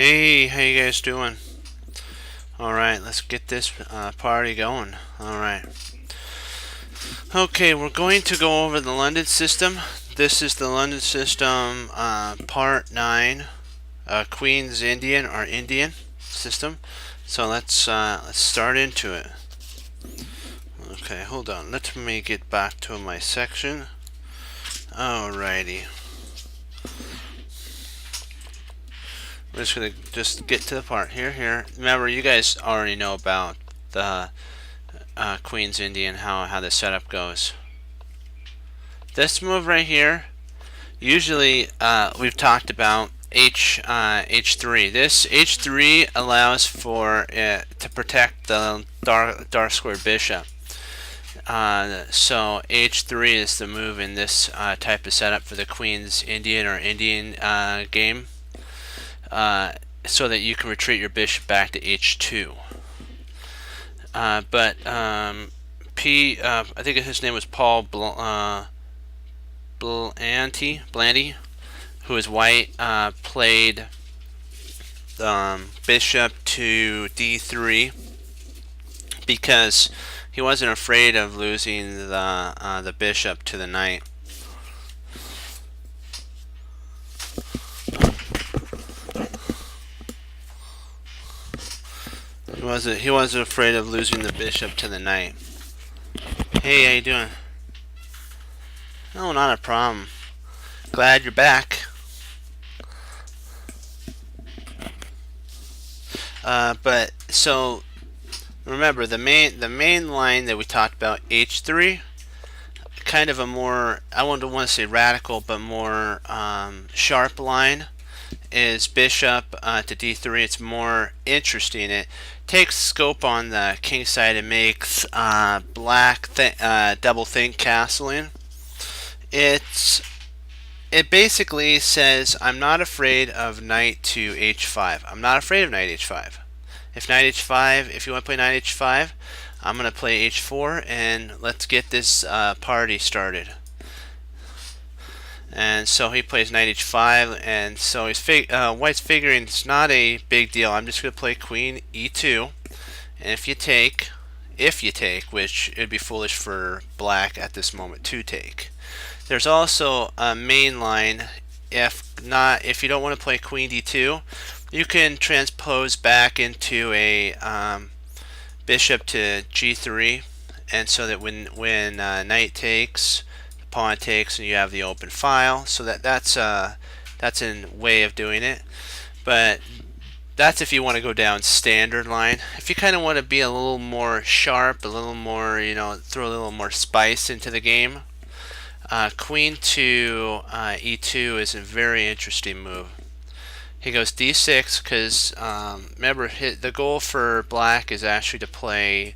Hey, how you guys doing? Alright, let's get this party going. Alright. Okay, we're going to go over the London system. This is the London system part 9, Queen's Indian or Indian system. So let's start into it. Okay, hold on. Let me get back to my section. Alrighty. We're just gonna get to the part here. Remember, you guys already know about the Queen's Indian, how the setup goes. This move right here, usually we've talked about H3. This H3 allows for it to protect the dark square bishop. So H3 is the move in this type of setup for the Queen's Indian or Indian game. So that you can retreat your bishop back to H2. I think his name was Paul Blandy, who is white, played bishop to D3 because he wasn't afraid of losing the bishop to the knight. He wasn't afraid of losing the bishop to the knight. Hey, how you doing? No, not a problem. Glad you're back. But so remember the main line that we talked about, H3, kind of a more, I wouldn't want to say radical, but more sharp line is bishop to D3. It's more interesting. It takes scope on the king side and makes black double think castling. It basically says, I'm not afraid of knight to H5. I'm not afraid of knight H5. If you want to play knight H5, I'm going to play H4 and let's get this party started. And so he plays knight H5, and so White's figuring it's not a big deal. I'm just going to play queen E2, and if you take, which it'd be foolish for black at this moment to take. There's also a main line. If you don't want to play queen D2, you can transpose back into a bishop to G3, and so that when knight takes, pawn takes, and you have the open file. So that's a way of doing it. But that's if you want to go down standard line. If you kind of want to be a little more sharp, a little more, throw a little more spice into the game, queen to E2 is a very interesting move. He goes D6 because remember, the goal for black is actually to play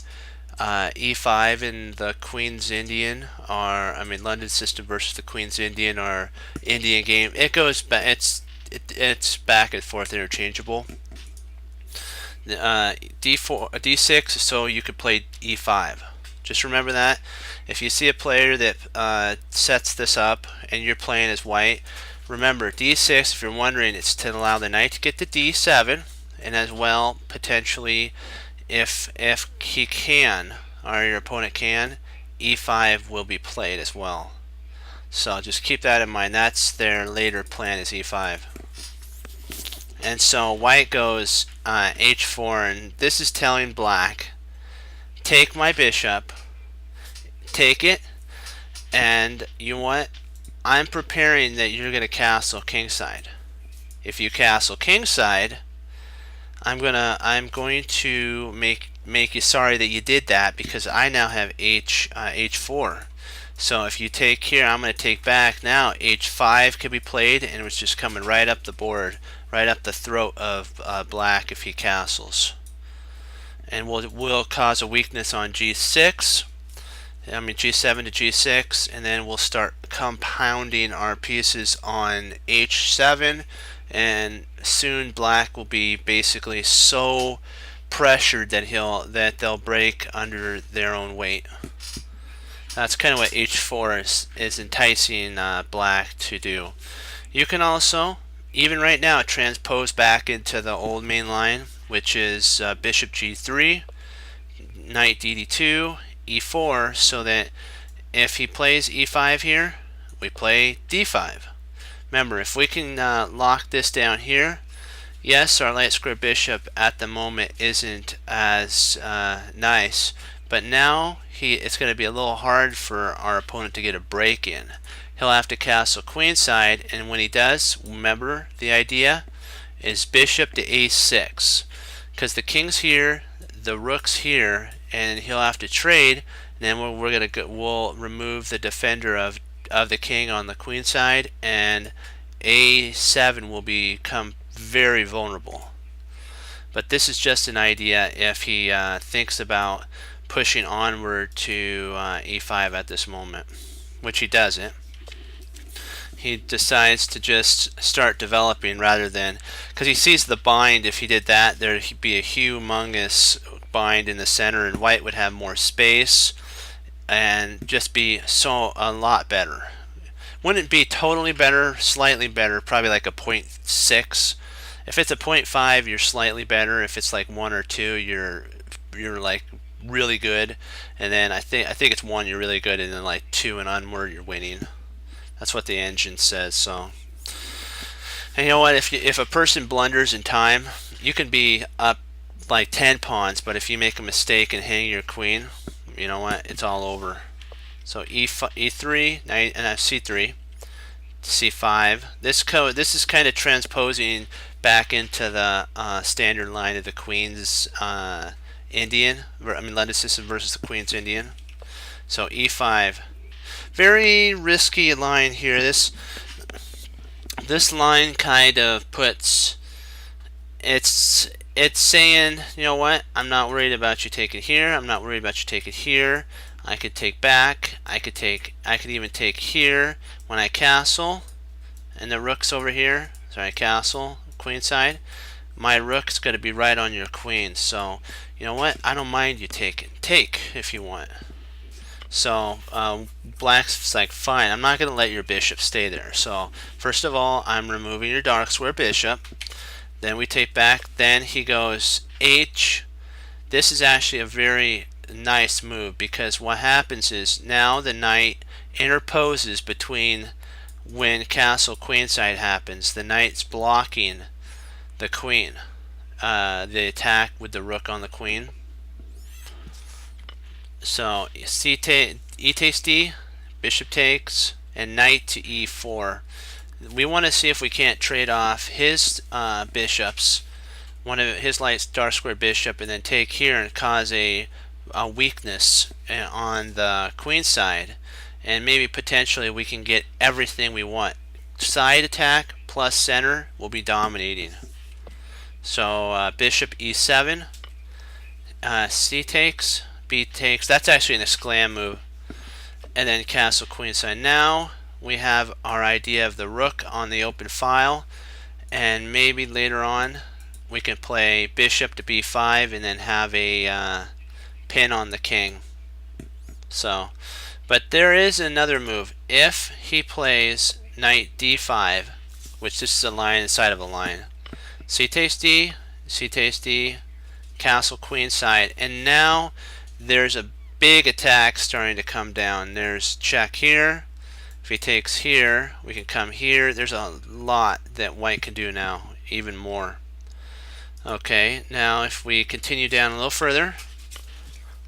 E5 in the Queen's Indian, London system versus the Queen's Indian or Indian game. It goes back. It's back and forth interchangeable. D6, so you could play E5. Just remember that. If you see a player that sets this up and you're playing as white, remember D6. If you're wondering, it's to allow the knight to get to D7, and as well potentially, if he can, or your opponent can, E5 will be played as well. So just keep that in mind. That's their later plan, is E5. And so white goes H4, and this is telling black, take my bishop, take it, and you know what? I'm preparing that you're going to castle kingside. If you castle kingside, I'm going to make you sorry that you did that, because I now have H4. So if you take here, I'm going to take back. Now H5 can be played, and it's just coming right up the board, right up the throat of black if he castles. And we'll cause a weakness on G6. G7 to G6, and then we'll start compounding our pieces on H7, and soon black will be basically so pressured that they'll break under their own weight. That's kind of what H4 is enticing black to do. You can also even right now transpose back into the old main line, which is bishop g3, knight dd2, e4, so that if he plays e5 here, we play d5. Remember, if we can lock this down here, yes, our light square bishop at the moment isn't as nice, but now it's going to be a little hard for our opponent to get a break in. He'll have to castle queenside, and when he does, remember the idea is bishop to a6, because the king's here, the rook's here, and he'll have to trade. And then we'll remove the defender of the king on the queen side, and a7 will become very vulnerable. But this is just an idea if he thinks about pushing onward to e5 at this moment, which he doesn't. He decides to just start developing rather than, because he sees the bind. If he did that, there'd be a humongous bind in the center, and white would have more space and just be a lot better. Wouldn't be totally better, slightly better, probably like a 0.6. If it's a 0.5, you're slightly better. If it's like 1 or 2, you're like really good. And then I think it's 1, you're really good, and then like 2 and onward, you're winning. That's what the engine says. So, and you know what? If a person blunders in time, you can be up like 10 pawns, but if you make a mistake and hang your queen, you know what? It's all over. So e3, and c3, c5. This is kind of transposing back into the standard line of the Queen's Indian. I mean, London system versus the Queen's Indian. So e5. Very risky line here. This line kind of puts, it's saying, you know what, I'm not worried about you taking here, I'm not worried about you taking here. I could take back, I could even take here when I castle, and the rook's over here. Sorry, castle, queen side. My rook's going to be right on your queen, so you know what, I don't mind you taking. Take if you want. So black's like, fine, I'm not going to let your bishop stay there. So first of all, I'm removing your dark square bishop. Then we take back. Then he goes h. This is actually a very nice move, because what happens is now the knight interposes between when castle queenside happens. The knight's blocking the queen, the attack with the rook on the queen. So e takes d, bishop takes, and knight to e4. We want to see if we can't trade off his bishops, one of his light dark square bishop, and then take here and cause a weakness on the queen side, and maybe potentially we can get everything we want. Side attack plus center will be dominating. So bishop e7, c takes, b takes. That's actually an exclam move. And then castle queenside. Now we have our idea of the rook on the open file, and maybe later on we can play bishop to b5 and then have a pin on the king. So, but there is another move. If he plays knight d5, which this is a line inside of a line, c takes d, c takes d, castle queenside, and now there's a big attack starting to come down. There's check here. If he takes here, we can come here. There's a lot that white can do now, even more. Okay, now if we continue down a little further,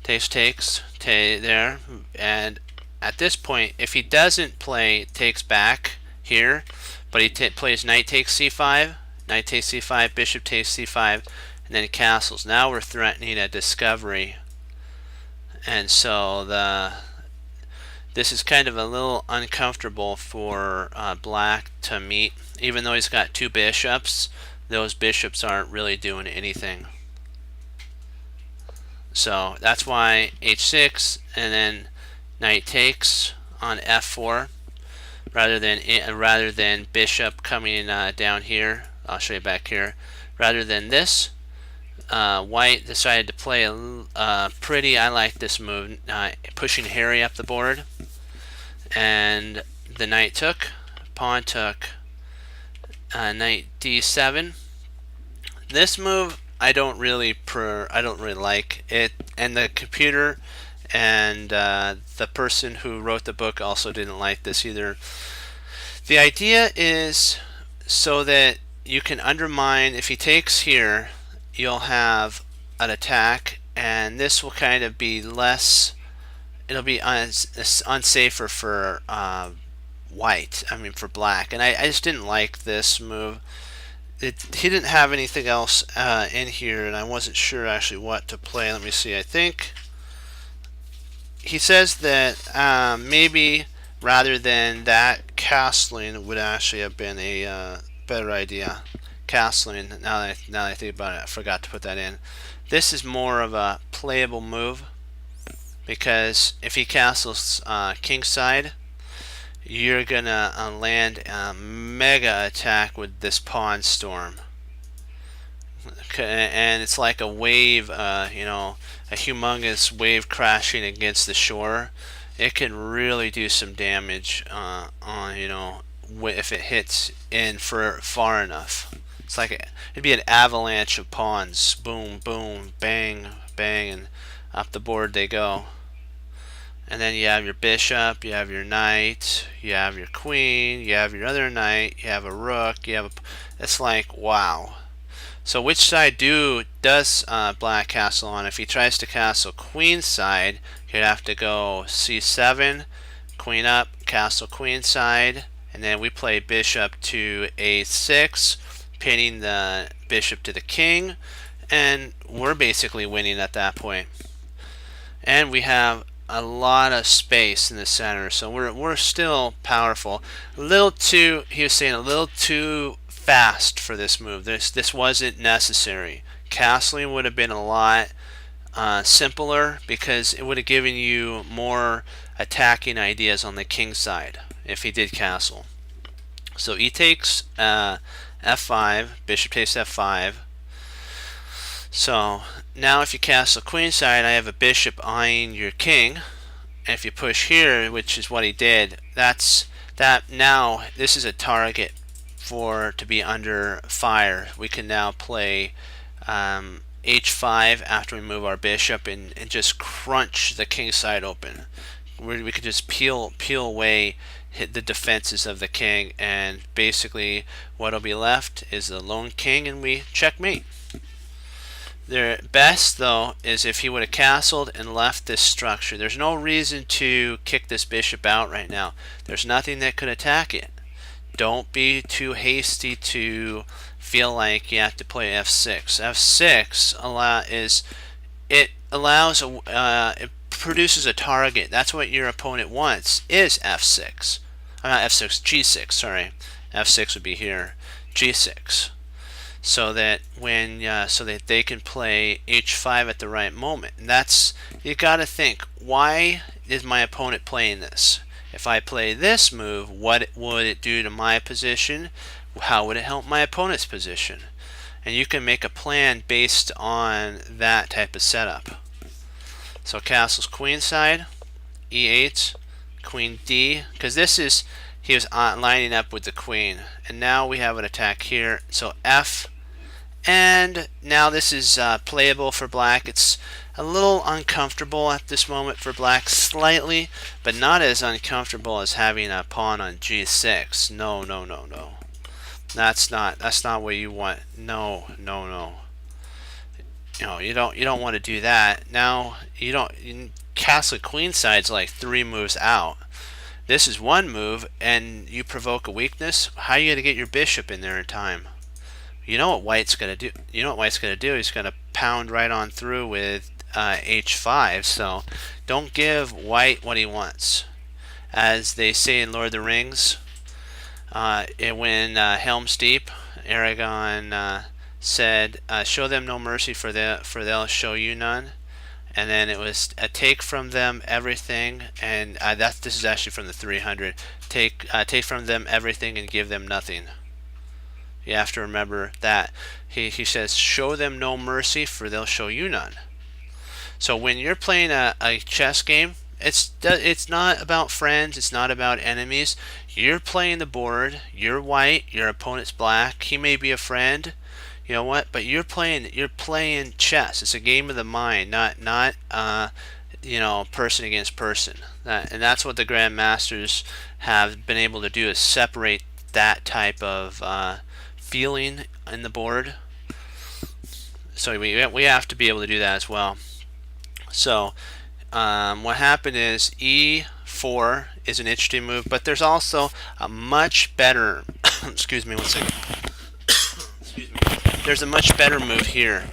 takes, there, and at this point, if he doesn't play takes back here, but he plays knight takes c5, knight takes c5, bishop takes c5, and then castles. Now we're threatening a discovery. And so this is kind of a little uncomfortable for black to meet. Even though he's got 2 bishops, those bishops aren't really doing anything. So that's why h6 and then knight takes on f4 rather than bishop coming down here. I'll show you back here. Rather than this, white decided to play pretty, I like this move, pushing Harry up the board, and the knight took, pawn took, knight d7. This move I don't really like it, and the computer and the person who wrote the book also didn't like this either. The idea is so that you can undermine. If he takes here, you'll have an attack, and this will kind of be less, it'll be unsafer for white, I mean for black, and I just didn't like this move. He didn't have anything else in here, and I wasn't sure actually what to play. Let me see. I think he says that maybe rather than that, castling would actually have been a better idea. Castling. Now that I think about it, I forgot to put that in. This is more of a playable move because if he castles kingside, you're gonna land a mega attack with this pawn storm. Okay, and it's like a wave, you know, a humongous wave crashing against the shore. It can really do some damage on, you know, if it hits in for far enough. It's like it'd be an avalanche of pawns. Boom, boom, bang, bang, and up the board they go. And then you have your bishop, you have your knight, you have your queen, you have your other knight, you have a rook, you have a. It's like wow. So which side does black castle on? If he tries to castle queen side, he'd have to go c7, queen up, castle queen side, and then we play bishop to a6, pinning the bishop to the king, and we're basically winning at that point. And we have a lot of space in the center, so we're still powerful. A little too, he was saying, a little too fast for this move. This wasn't necessary. Castling would have been a lot simpler because it would have given you more attacking ideas on the king side if he did castle. So he takes f5, bishop takes f5. So now if you castle queen side, I have a bishop eyeing your king. And if you push here, which is what he did, that's that. Now this is a target to be under fire. We can now play h5 after we move our bishop and just crunch the king side open. We could just peel away, hit the defenses of the king, and basically what'll be left is the lone king, and we checkmate. The best though is if he would have castled and left this structure. There's no reason to kick this bishop out right now. There's nothing that could attack it. Don't be too hasty to feel like you have to play f6. f6 it produces a target. That's what your opponent wants, is f6. Not f6, g6. Sorry, f6 would be here. G6. So that so that they can play h5 at the right moment. And that's, you got to think, why is my opponent playing this? If I play this move, what would it do to my position? How would it help my opponent's position? And you can make a plan based on that type of setup. So castles queenside, e8, queen d, because this is, he was lining up with the queen, and now we have an attack here. So f, and now this is playable for black. It's a little uncomfortable at this moment for black, slightly, but not as uncomfortable as having a pawn on g6. No, no, no, no. That's not what you want. No, no, no. You don't want to do that. Now castle queenside's like 3 moves out. This is 1 move, and you provoke a weakness. How are you going to get your bishop in there in time? You know what white's going to do. You know what white's going to do. He's going to pound right on through with h5. So don't give white what he wants. As they say in Lord of the Rings, when Helm's Deep, Aragorn said, "Show them no mercy, for they'll show you none." And then it was take from them everything, and this is actually from the 300. Take from them everything and give them nothing. You have to remember that. He says, show them no mercy, for they'll show you none. So when you're playing a chess game, It's not about friends. It's not about enemies. You're playing the board. You're white. Your opponent's black. He may be a friend. You know what? But you're playing chess. It's a game of the mind, not person against person. And that's what the grandmasters have been able to do, is separate that type of feeling in the board. So we have to be able to do that as well. So what happened is e4 is an interesting move, but there's also a much better excuse me one second. Excuse me. There's a much better move here.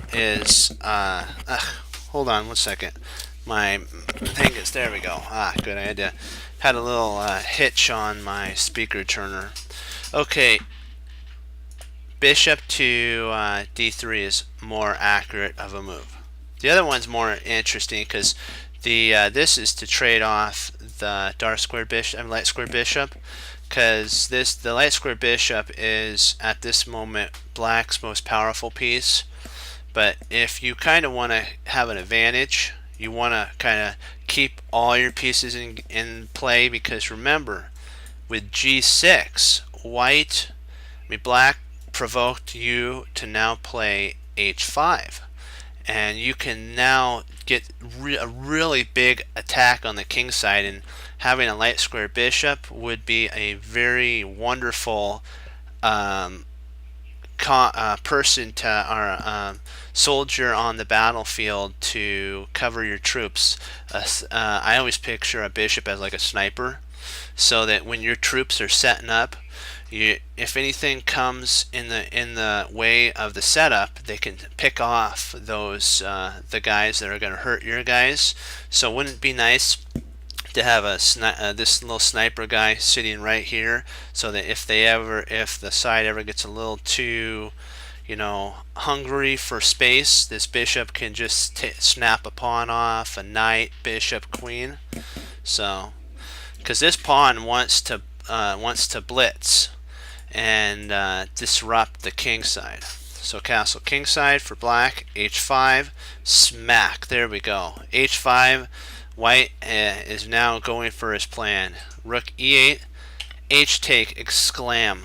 Hold on one second. My thing is, there we go. Good. I had a little hitch on my speaker turner. Okay, bishop to d3 is more accurate of a move. The other one's more interesting because this is to trade off the dark square bishop and light square bishop, because the light square bishop is at this moment black's most powerful piece. But if you kind of want to have an advantage, you want to kind of keep all your pieces in play, because remember, with g6, black provoked you to now play h5, and you can now get a really big attack on the king side, and having a light square bishop would be a very wonderful person to, or soldier on the battlefield to cover your troops. I always picture a bishop as like a sniper, so that when your troops are setting up, if anything comes in the way of the setup, they can pick off those the guys that are going to hurt your guys. So wouldn't it be nice to have this little sniper guy sitting right here, so that if the side ever gets a little too hungry for space, this bishop can just snap a pawn off, a knight, bishop, queen. So because this pawn wants to blitz and disrupt the king side. So castle king side for black, h5, smack, there we go. h5, white is now going for his plan. Rook e8, h take, exclam.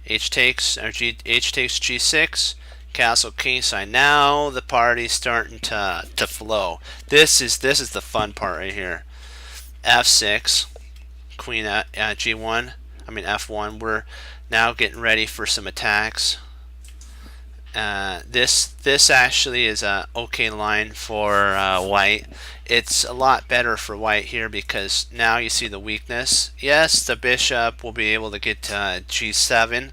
H takes g6, castle king side. Now the party's starting to flow. This is the fun part right here. f6, queen at g1, f1. We're now getting ready for some attacks. This actually is a okay line for white. It's a lot better for white here, because now you see the weakness. Yes, the bishop will be able to get to g7,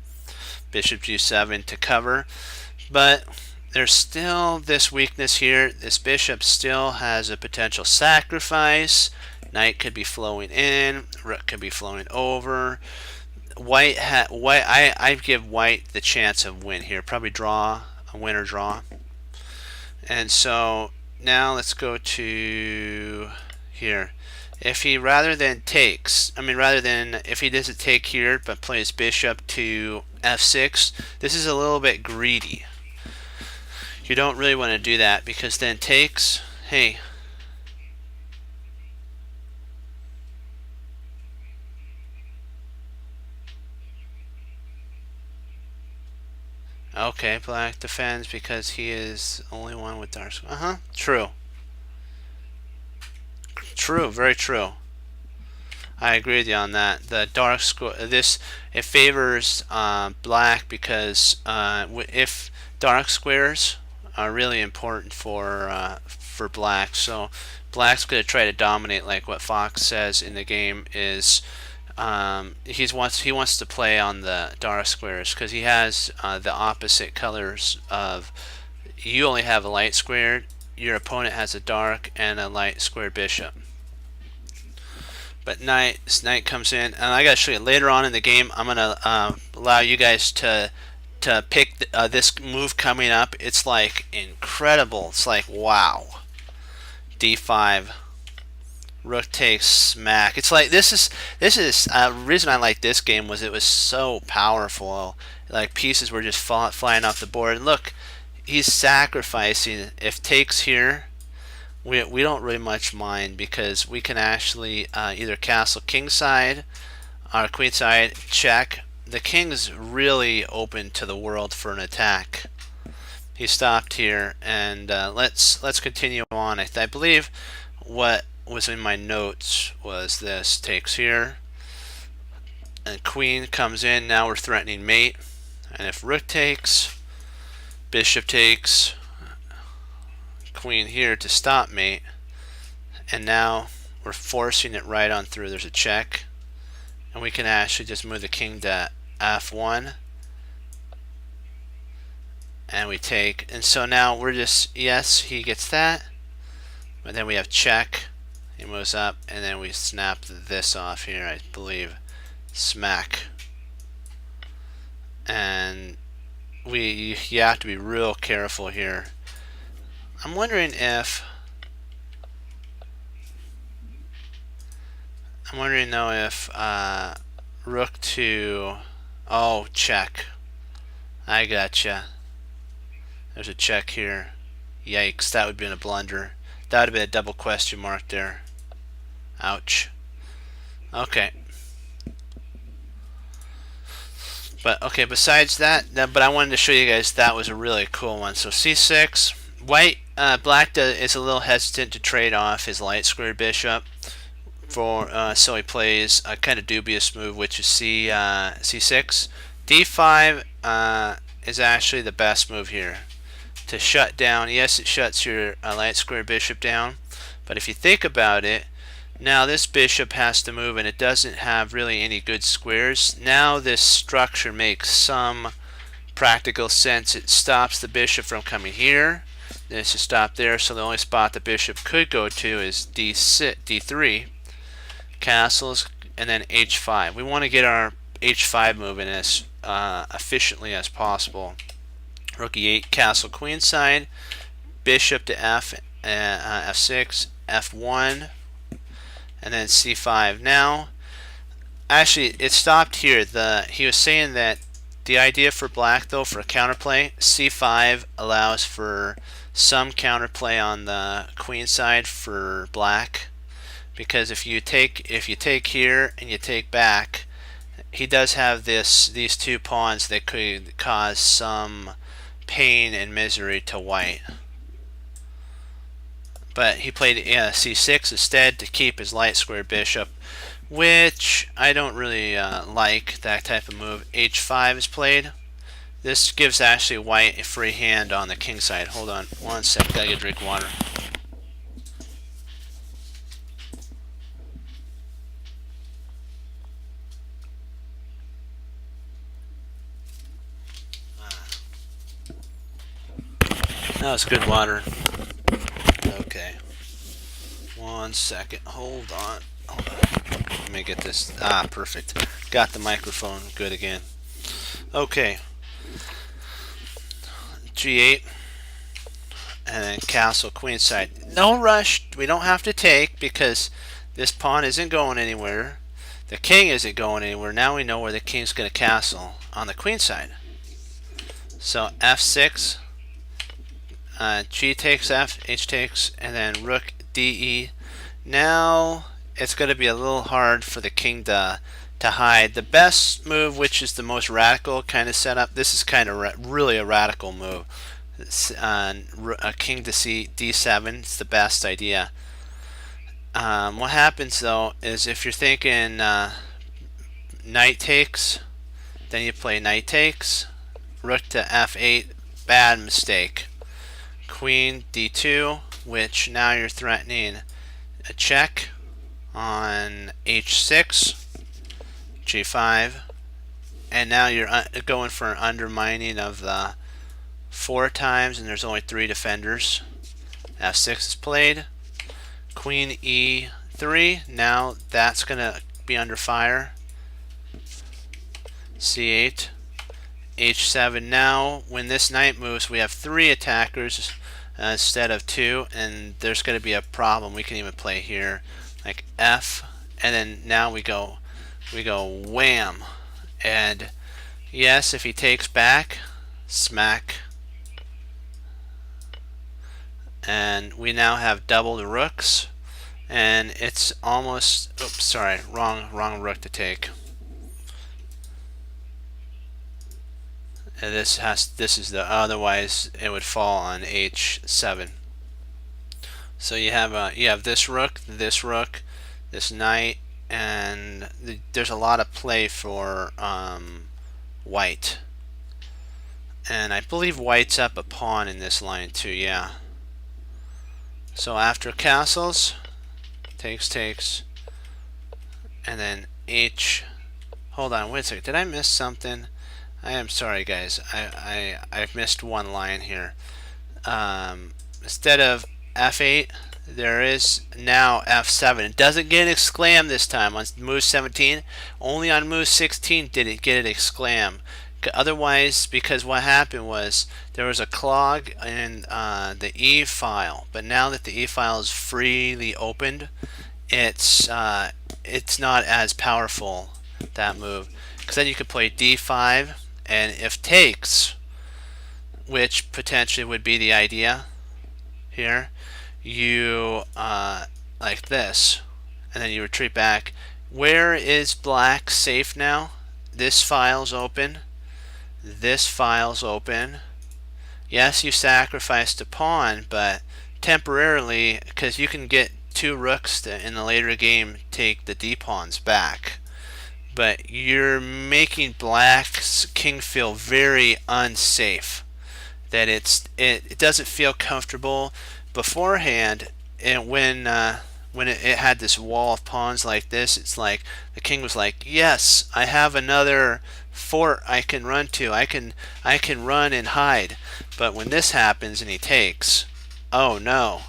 bishop g7 to cover, but there's still this weakness here. This bishop still has a potential sacrifice. Knight could be flowing in, rook could be flowing over. I give white the chance of win here, probably draw, a win or draw. And so now let's go to here. If he if he doesn't take here but plays bishop to f6, this is a little bit greedy. You don't really want to do that, because then takes, hey, okay, black defends because he is only one with dark. True. True, very true. I agree with you on that. The dark square, it favors black, because if dark squares are really important for black, so black's going to try to dominate, like what Fox says in the game is. He wants to play on the dark squares, because he has the opposite colors of, you only have a light squared, your opponent has a dark and a light square bishop. But knight comes in, and I gotta show you later on in the game. I'm gonna allow you guys to pick this move coming up. It's like incredible. It's like, wow. d5, rook takes, smack. It's like this is the reason I like this game was it was so powerful. Like pieces were just flying off the board. And look, he's sacrificing. If takes here, we don't really much mind because we can actually either castle kingside or queenside, check. The king's really open to the world for an attack. He stopped here, and let's continue on. I believe what was in my notes was this: takes here, and queen comes in. Now we're threatening mate, and if rook takes, bishop takes, queen here to stop mate, and now we're forcing it right on through. There's a check, and we can actually just move the king to f1, and we take, and so now we're just, yes, he gets that, but then we have check, he moves up, and then we snap this off here, I believe, smack. And you have to be real careful here. I'm wondering though if rook to, oh, check. I gotcha. There's a check here. Yikes, that would have been a blunder. That would have been a double question mark there. Ouch. Okay. But okay, besides that, but I wanted to show you guys that was a really cool one. So c6, white, black is a little hesitant to trade off his light square bishop for, so he plays a kind of dubious move, which is c6. d5 is actually the best move here to shut down. Yes, it shuts your light square bishop down, but if you think about it, now this bishop has to move and it doesn't have really any good squares. Now this structure makes some practical sense. It stops the bishop from coming here. Then it's to stop there, so the only spot the bishop could go to is d3, castles, and then h5. We want to get our h5 moving as efficiently as possible. Rook e8, castle queenside, bishop to f6, f1, and then c5. Now, actually, it stopped here. He was saying that the idea for black, though, for counterplay, c5 allows for some counterplay on the queen side for black, because if you take here and you take back, he does have these two pawns that could cause some pain and misery to white. But he played c6 instead to keep his light square bishop, which I don't really like that type of move. h5 is played. This gives actually white a free hand on the king side. Hold on one sec, gotta get a drink of water. That was good water. Okay. One second. Hold on. Let me get this. Perfect. Got the microphone good again. Okay. G8. And then castle queenside. No rush. We don't have to take because this pawn isn't going anywhere. The king isn't going anywhere. Now we know where the king's going to castle on the queen side. So f6. G takes F, H takes, and then rook DE. Now it's going to be a little hard for the king to hide. The best move, which is the most radical kind of setup, this is kind of really a radical move. A king to D7 is the best idea. What happens though is if you're thinking knight takes, then you play knight takes, rook to F8, bad mistake. Queen d2, which now you're threatening a check on h6, g5, and now you're going for an undermining of the 4 times, and there's only 3 defenders. f6 is played. Queen e3, now that's going to be under fire. c8, h7. Now when this knight moves, we have 3 attackers instead of 2, and there's going to be a problem. We can even play here like F, and then now we go wham, and yes, if he takes back, smack, and we now have double the rooks, and it's almost, oops, sorry, wrong rook to take. And this is the, otherwise it would fall on h7. So you have this rook, this knight, and there's a lot of play for white. And I believe white's up a pawn in this line too, yeah. So after castles, takes, and then h. Hold on, wait a second. Did I miss something? I am sorry, guys. I've missed one line here. Instead of f8, there is now f7. It doesn't get an exclam this time on move 17. Only on move 16 did it get an exclam. Otherwise, because what happened was there was a clog in the E file, but now that the E file is freely opened, it's not as powerful, that move, because then you could play d5, and if takes, which potentially would be the idea here, you like this, and then you retreat back. Where is black safe now? This file's open. This file's open. Yes, you sacrificed a pawn, but temporarily, because you can get two rooks to, in the later game, take the d-pawns back. But you're making black's king feel very unsafe. That it doesn't feel comfortable beforehand. And when it had this wall of pawns like this, it's like the king was like, yes, I have another fort I can run to. I can run and hide. But when this happens and he takes, oh no,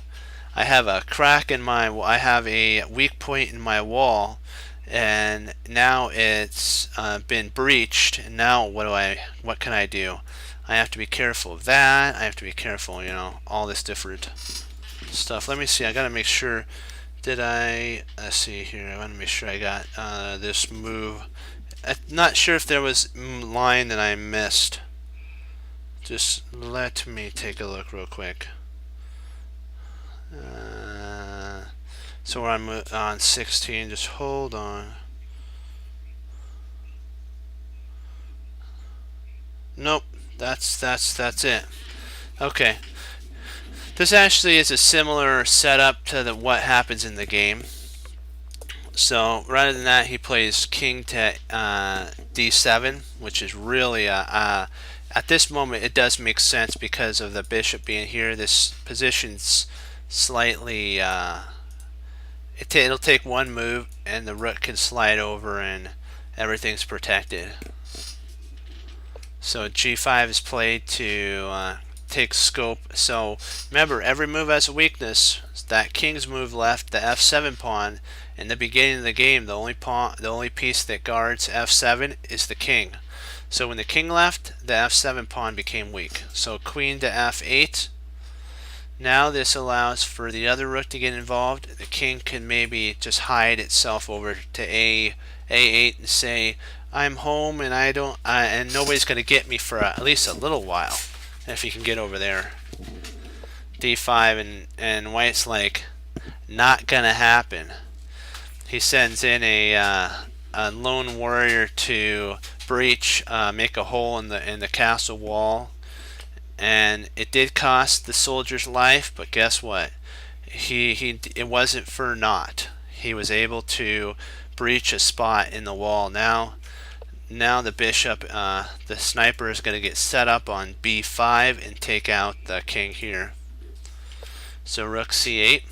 I have a crack in my, I have a weak point in my wall, and now it's been breached. And now what can I do? I have to be careful of that. I have to be careful, you know, all this different stuff. Let me see. I gotta make sure. Let's see here. I want to make sure I got this move. I'm not sure if there was line that I missed. Just let me take a look real quick. So we're on 16. Just hold on. Nope. That's it. Okay. This actually is a similar setup to what happens in the game. So rather than that, he plays king to d7, which is really at this moment it does make sense because of the bishop being here. This position's slightly it'll take one move and the rook can slide over and everything's protected. So g5 is played to take scope. So remember, every move has a weakness. That king's move left the f7 pawn. In the beginning of the game, the only piece that guards f7 is the king. So when the king left, the f7 pawn became weak. So queen to f8. Now this allows for the other rook to get involved. The king can maybe just hide itself over to a8 and say, I'm home and and nobody's going to get me for at least a little while. If he can get over there. d5, and white's like, not gonna happen. He sends in a lone warrior to breach, make a hole in the castle wall, and it did cost the soldier's life. But guess what? It wasn't for naught. He was able to breach a spot in the wall. Now the bishop, the sniper is going to get set up on b5 and take out the king here. So rook c8.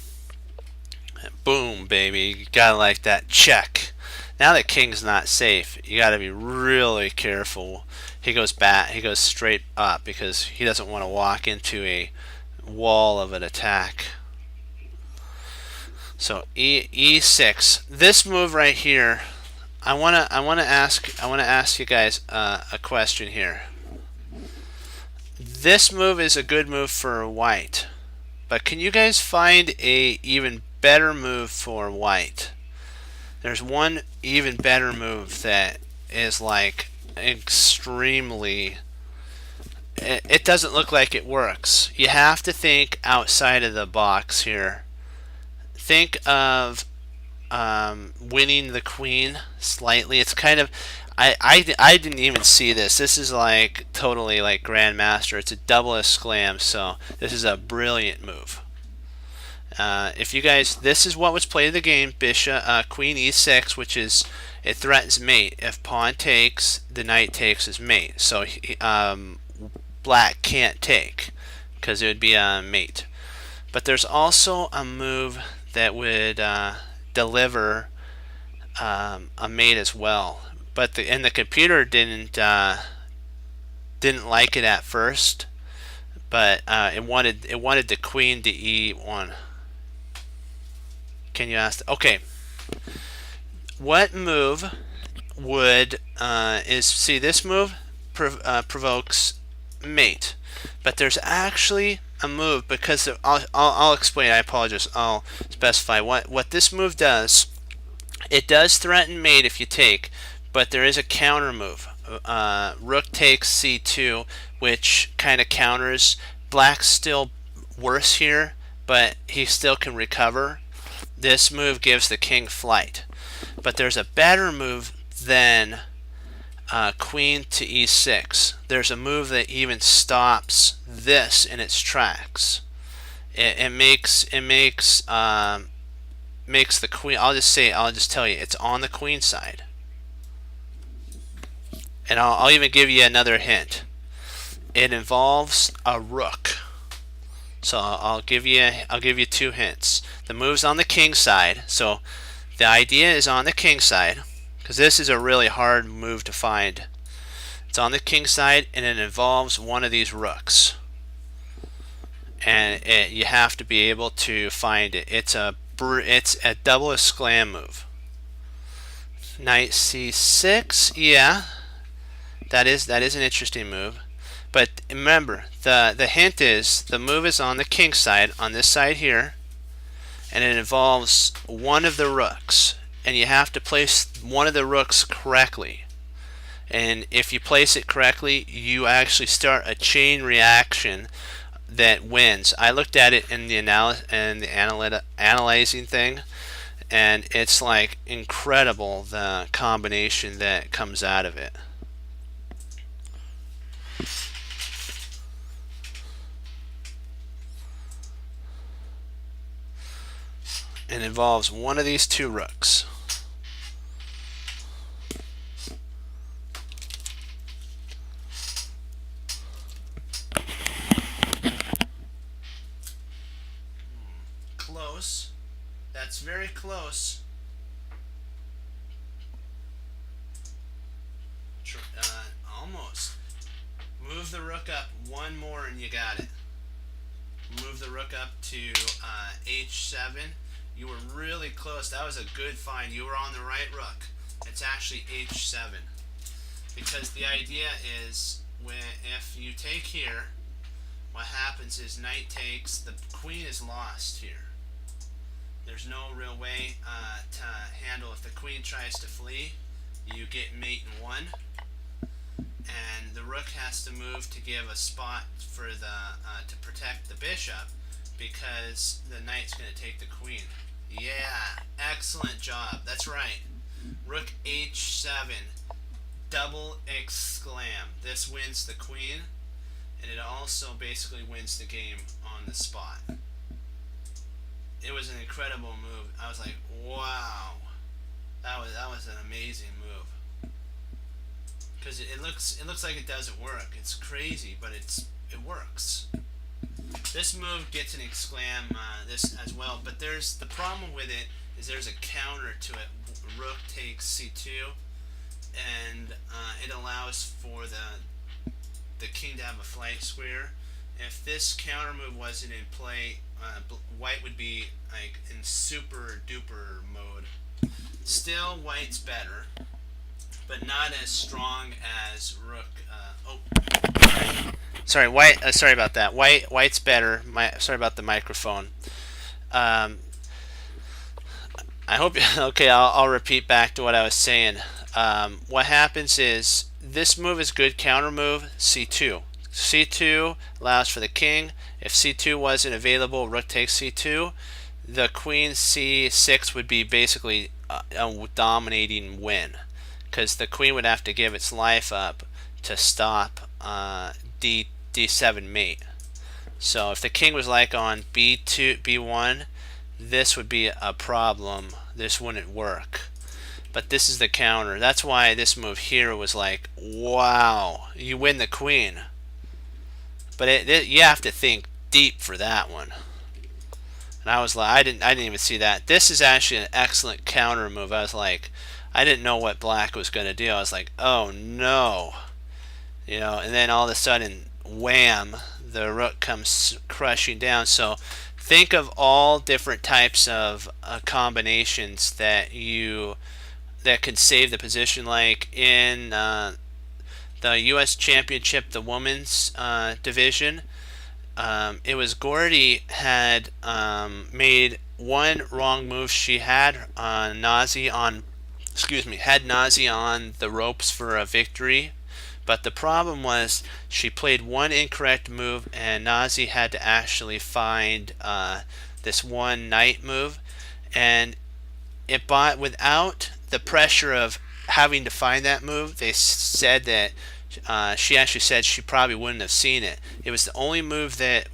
Boom, baby. You gotta like that. Check. Now the king's not safe. You gotta be really careful. He goes back. He goes straight up because he doesn't want to walk into a wall of an attack. So e6. This move right here. I wanna ask you guys a question here. This move is a good move for white, but can you guys find a even better move for white? There's one even better move that is like extremely it doesn't look like it works. You have to think outside of the box here. Think of winning the queen slightly. It's kind of I didn't even see this. This is like totally like Grandmaster. It's a double exclam, so this is a brilliant move. If you guys, this is what was played in the game. Bishop, Queen E6, which is it threatens mate. If pawn takes, the knight takes as mate. So black can't take because it would be a mate. But there's also a move that would deliver a mate as well. But the computer didn't like it at first. But it wanted the queen to E1. Can you ask? Okay. What move would see this move provokes mate, but there's actually a move because I'll explain. I apologize. I'll specify what this move does. It does threaten mate if you take, but there is a counter move. Rook takes C2, which kind of counters. Black's still worse here, but he still can recover. This move gives the king flight. But there's a better move than queen to E6. There's a move that even stops this in its tracks. It makes the queen. I'll just tell you, it's on the queen side. And I'll even give you another hint. It involves a rook. So I'll give you 2 hints. The move's on the king side. So the idea is on the king side, because this is a really hard move to find. It's on the king side, and it involves one of these rooks. And you have to be able to find it. It's a double exclam move. Knight C6, yeah, that is an interesting move. But remember, the hint is the move is on the king side, on this side here, and it involves one of the rooks, and you have to place one of the rooks correctly. And if you place it correctly, you actually start a chain reaction that wins. I looked at it in the analyzing thing, and it's like incredible the combination that comes out of it. It involves one of these 2 rooks. Close. That's very close. Almost. Move the rook up one more and you got it. Move the rook up to H7. You were really close. That was a good find. You were on the right rook. It's actually H7. Because the idea is if you take here, what happens is knight takes, the queen is lost here. There's no real way to handle. If the queen tries to flee, you get mate in 1. And the rook has to move to give a spot for to protect the bishop, because the knight's going to take the queen. Yeah, excellent job. That's right. Rook H7, double exclam. This wins the queen, and it also basically wins the game on the spot. It was an incredible move. I was like, wow, that was an amazing move. Because it looks like it doesn't work. It's crazy, but it works. This move gets an exclam this as well, but the problem with it is there's a counter to it. Rook takes C2, and it allows for the king to have a flight square. If this counter move wasn't in play, white would be like in super duper mode. Still, white's better, but not as strong as rook. Sorry, white. Sorry about that. White's better. Sorry about the microphone. I hope. Okay, I'll repeat back to what I was saying. What happens is this move is good counter move C2. c2 allows for the king. If c2 wasn't available, rook takes c2. The queen c6 would be basically a dominating win, because the queen would have to give its life up to stop d7 mate. So if the king was like on b2, b1, this would be a problem. This wouldn't work. But this is the counter. That's why this move here was like, wow, you win the queen. But you have to think deep for that one. And I was like, I didn't even see that. This is actually an excellent counter move. I was like, I didn't know what black was going to do. I was like, oh no. You know, and then all of a sudden, wham, the rook comes crushing down. So think of all different types of combinations that could save the position. Like in the U.S. Championship, the women's division, it was Gordy had made one wrong move. She had Nazi on the ropes for a victory. But the problem was she played one incorrect move, and Nazi had to actually find this one knight move, and without the pressure of having to find that move, they said that she actually said she probably wouldn't have seen it. It was the only move that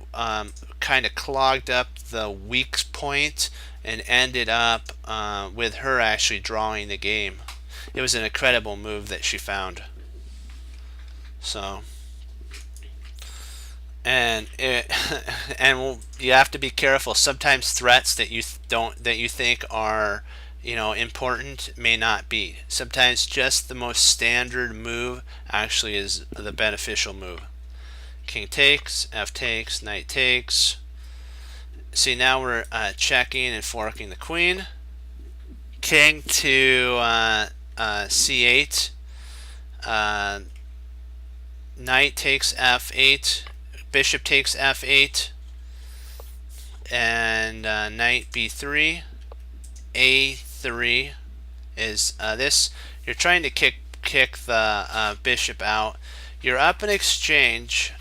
kind of clogged up the weak point and ended up with her actually drawing the game. It was an incredible move that she found. So, and you have to be careful. Sometimes threats that you think are important may not be. Sometimes just the most standard move actually is the beneficial move. King takes, f takes, knight takes. See, now we're checking and forking the queen. King to c8. Knight takes f8, bishop takes f8, and knight b3, a3 is this. You're trying to kick the bishop out. You're up in exchange.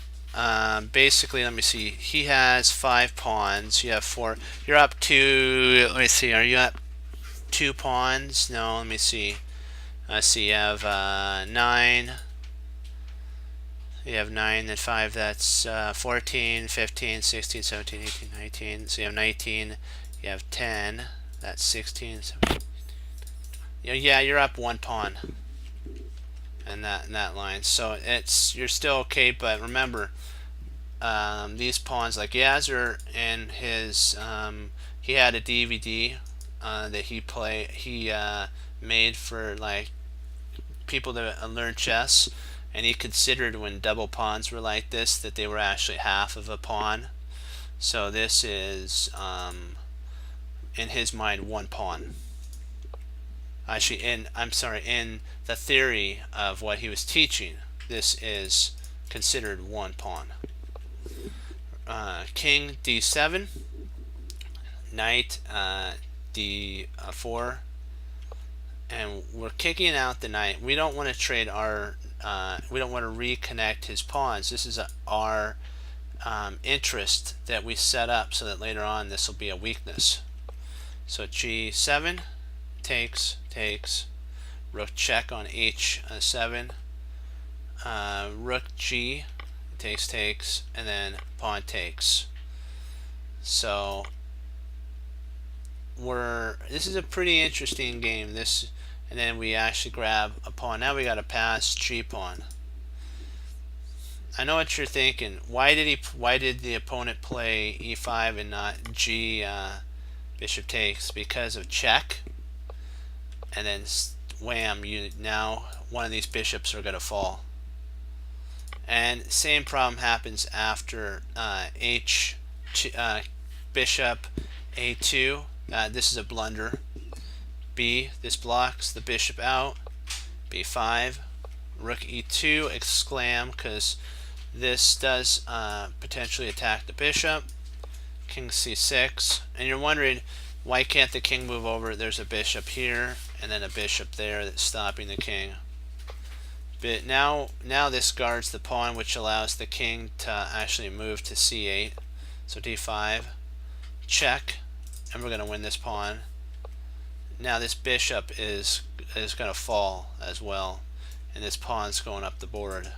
Basically, let me see. He has 5 pawns. You have 4. You're up 2. Let me see. Are you up 2 pawns? No. Let me see. See, you have 9. You have 9 and 5, that's 14, 15, 16, 17, 18, 19. So you have 19, you have 10, that's 16, 17. Yeah, you're up 1 pawn in that line. So you're still okay, but remember, these pawns, like Yazzer and his, he had a DVD that he made for like people that learn chess. And he considered when double pawns were like this that they were actually half of a pawn. So this is, in his mind, 1 pawn. Actually, in the theory of what he was teaching, this is considered 1 pawn. King d7, knight d4, and we're kicking out the knight. We don't want to trade our we don't want to reconnect his pawns. This is our interest that we set up so that later on this will be a weakness. So g7, takes, rook check on h7, rook g, takes, and then pawn takes. So this is a pretty interesting game. And then we actually grab a pawn. Now we got to pass g pawn. I know what you're thinking. Why did the opponent play e5 and not g bishop takes? Because of check. And then wham! Now one of these bishops are going to fall. And same problem happens after bishop a2. This is a blunder. B, this blocks the bishop out. b5, rook e2, exclam, because this does potentially attack the bishop. King c6, and you're wondering, why can't the king move over? There's a bishop here and then a bishop there that's stopping the king. But now this guards the pawn, which allows the king to actually move to c8. So d5, check, and we're going to win this pawn. Now this bishop is going to fall as well, and this pawn's going up the board.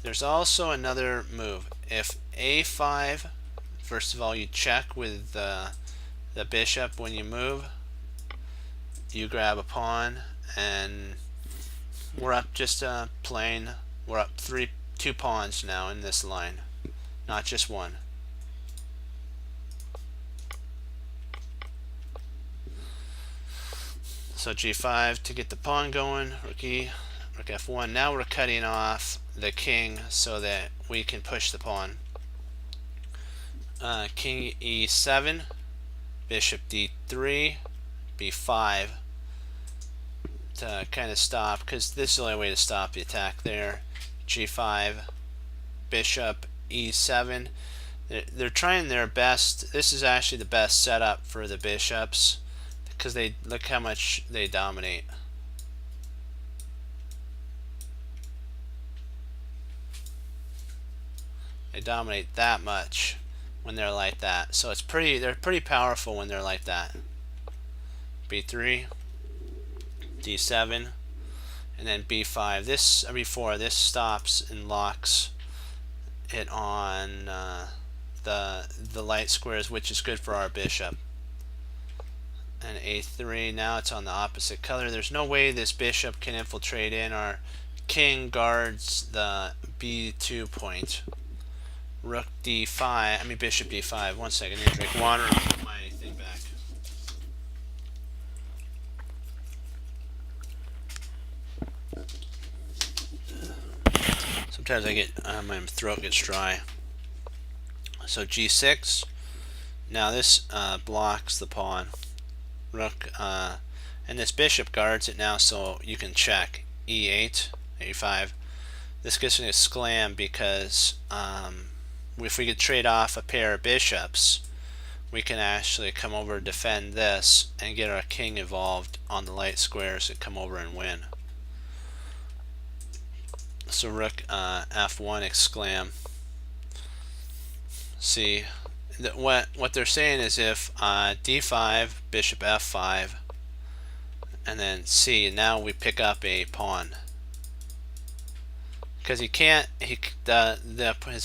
There's also another move. If a5, first of all, you check with the bishop when you move. You grab a pawn, and we're up just plain. We're up two pawns now in this line, not just one. So g5 to get the pawn going. Rook f1. Now we're cutting off the king so that we can push the pawn. King e7, bishop d3, b5 to kind of stop, because this is the only way to stop the attack there. g5, bishop e7. They're trying their best. This is actually the best setup for the bishops, because they look how much they dominate. They dominate that much when they're like that. So they're pretty powerful when they're like that. b3, d7, and then b5. This stops and locks it on the light squares, which is good for our bishop. And a3, now it's on the opposite color. There's no way this bishop can infiltrate in. Our king guards the b2 point. Rook d5, bishop d5. 1 second, I need to drink water and put my thing back. Sometimes I get, my throat gets dry. So g6, now this blocks the pawn. Rook, and this bishop guards it now, so you can check. e8, a5. This gives me a sclam because if we could trade off a pair of bishops, we can actually come over and defend this and get our king involved on the light squares and come over and win. So rook f1 exclam. See, what they're saying is if d5, bishop f5, and then c, now we pick up a pawn, because his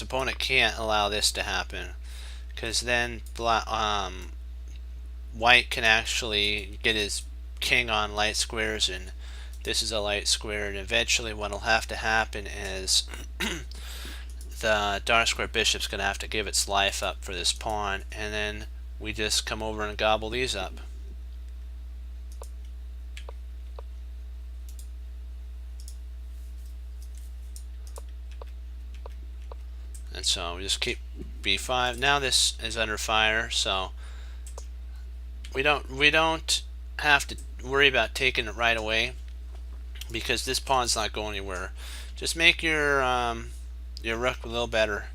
opponent can't allow this to happen, because then white can actually get his king on light squares, and this is a light square, and eventually what will have to happen is the dark square bishop's going to have to give its life up for this pawn, and then we just come over and gobble these up. And so we just keep b5. Now this is under fire, so we don't have to worry about taking it right away, because this pawn's not going anywhere. Just make your rook a little better.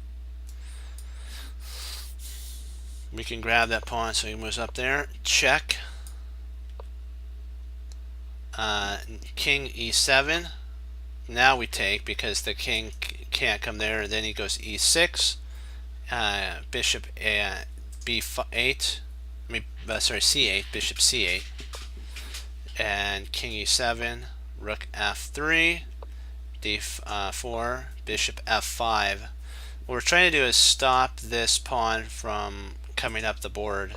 We can grab that pawn so he moves up there. Check. King e7. Now we take, because the king can't come there, and then he goes e6. Bishop b8. c8. Bishop c8. And king e7. Rook f3. d4. Bishop f5. What we're trying to do is stop this pawn from coming up the board,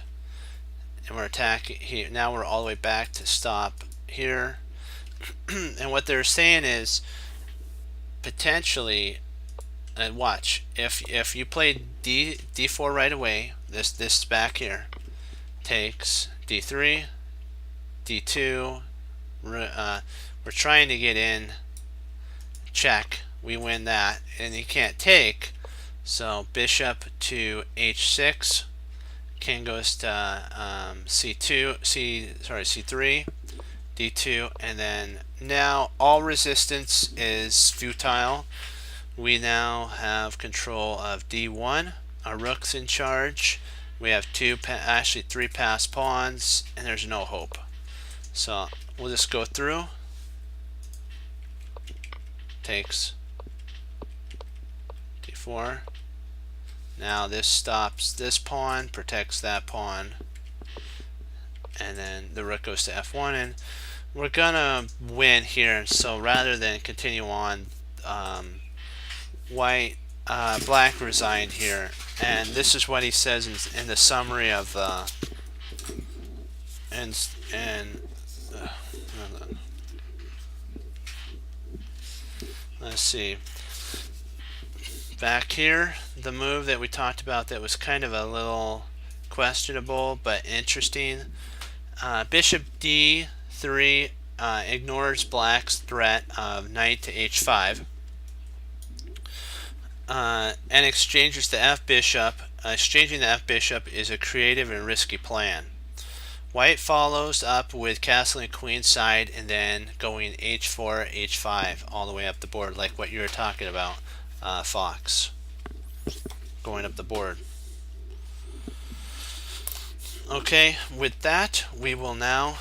and we're attacking here. Now we're all the way back to stop here. And what they're saying is potentially, and watch, if you play d4 right away, this back here takes d3, d2. We're trying to get in. Check. We win that, and he can't take. So bishop to h6. King goes to c3, d2, and then now all resistance is futile. We now have control of d1. Our rook's in charge. We have actually three passed pawns, and there's no hope. So we'll just go through. takes d4. Now this stops this pawn, protects that pawn, and then the rook goes to f1, and we're gonna win here. So rather than continue on, black resigned here, and this is what he says in the summary of let's see. Back here, the move that we talked about that was kind of a little questionable but interesting. Bishop d3 ignores black's threat of knight to h5 and exchanges the f bishop. Exchanging the f bishop is a creative and risky plan. White follows up with castling queenside and then going h4, h5 all the way up the board, like what you were talking about, Fox, going up the board. Okay, with that, we will now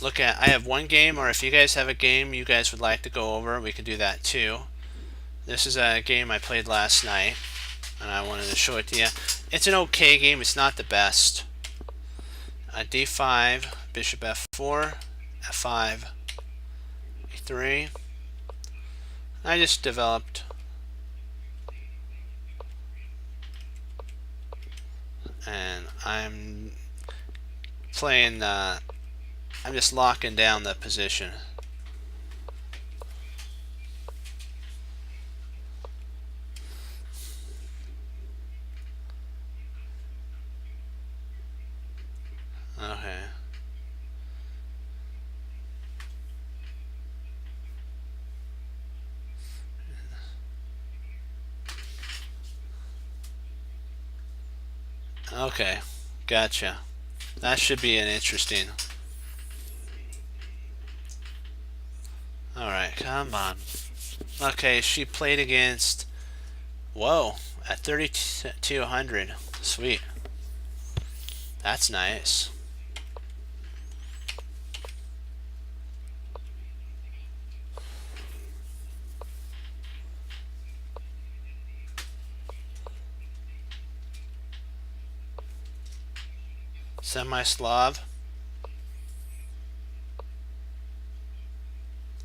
look at, I have one game, or if you guys have a game you guys would like to go over, we could do that too. This is a game I played last night, and I wanted to show it to you. It's an okay game, it's not the best. d5, bishop f4, f5, e3. I just developed, and I'm playing, I'm just locking down the position. Okay. Okay, gotcha. That should be an interesting. Alright, come on. Okay, she played against, whoa, at 3,200. Sweet. That's nice. Semi-Slav.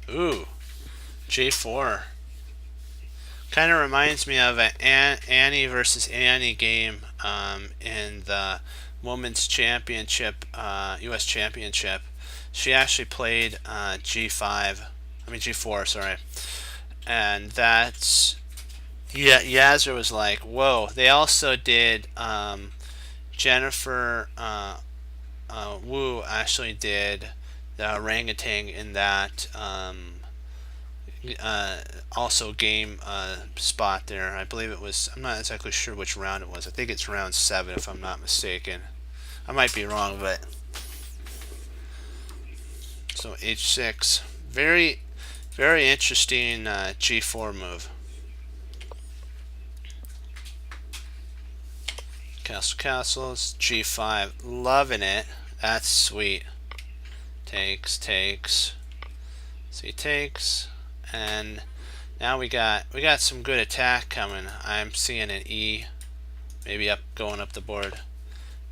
Ooh, J4. Kind of reminds me of an Annie versus Annie game in the Women's Championship, U.S. Championship. She actually played G4, sorry. And that's, yeah, Yazzer was like, whoa. They also did, Jennifer Wu actually did the orangutan in that also game spot there. I believe it was, I'm not exactly sure which round it was. I think it's round 7 if I'm not mistaken. I might be wrong, but so h6, very interesting g4 move. Castles, g5, loving it. That's sweet. Takes. See, takes, and now we got some good attack coming. I'm seeing an E, maybe going up the board.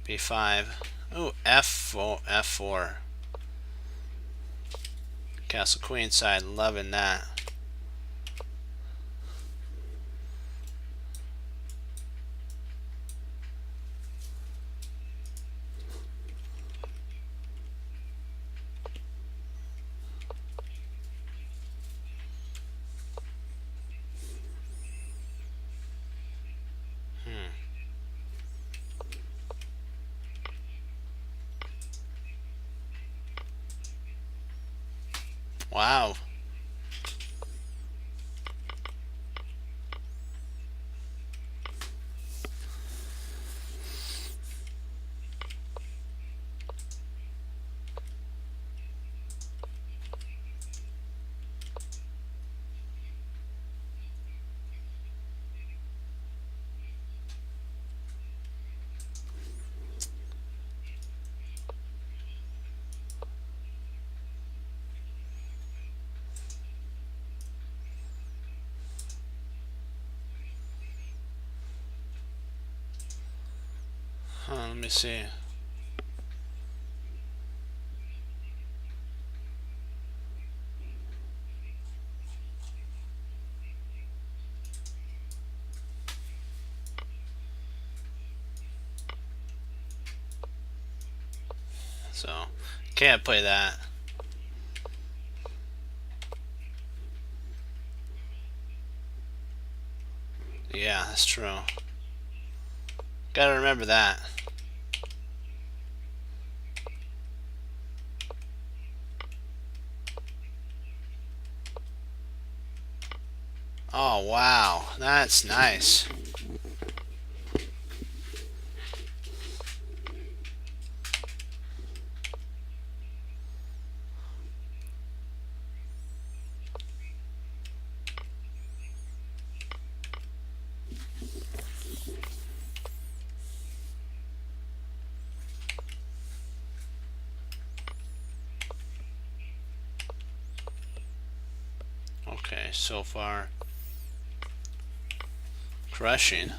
B5. Ooh, f4. Castle queenside, loving that. Wow. let me see. So, can't play that. Yeah, that's true. Gotta remember that. Oh, wow. That's nice. Okay, so far crushing.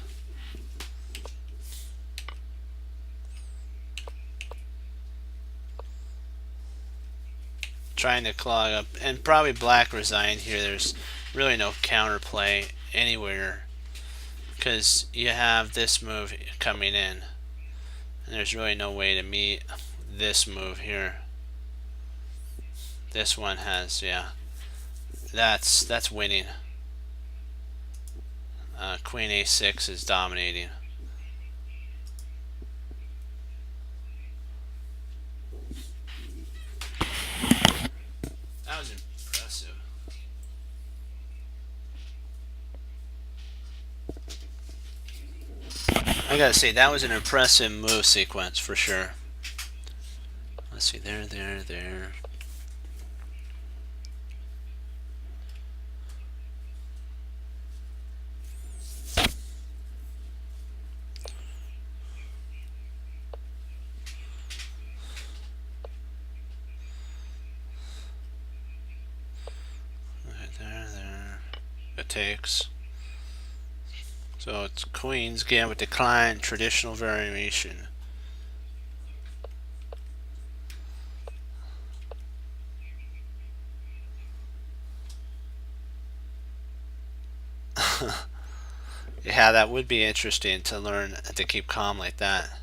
Trying to clog up, and probably black resigned here. There's really no counterplay anywhere because you have this move coming in, and there's really no way to meet this move here. This one has, yeah, that's winning. Queen a6 is dominating. That was impressive. I gotta say, that was an impressive move sequence for sure. Let's see, there. There. It takes. So it's Queen's Gambit decline, traditional variation. Yeah, that would be interesting to learn to keep calm like that.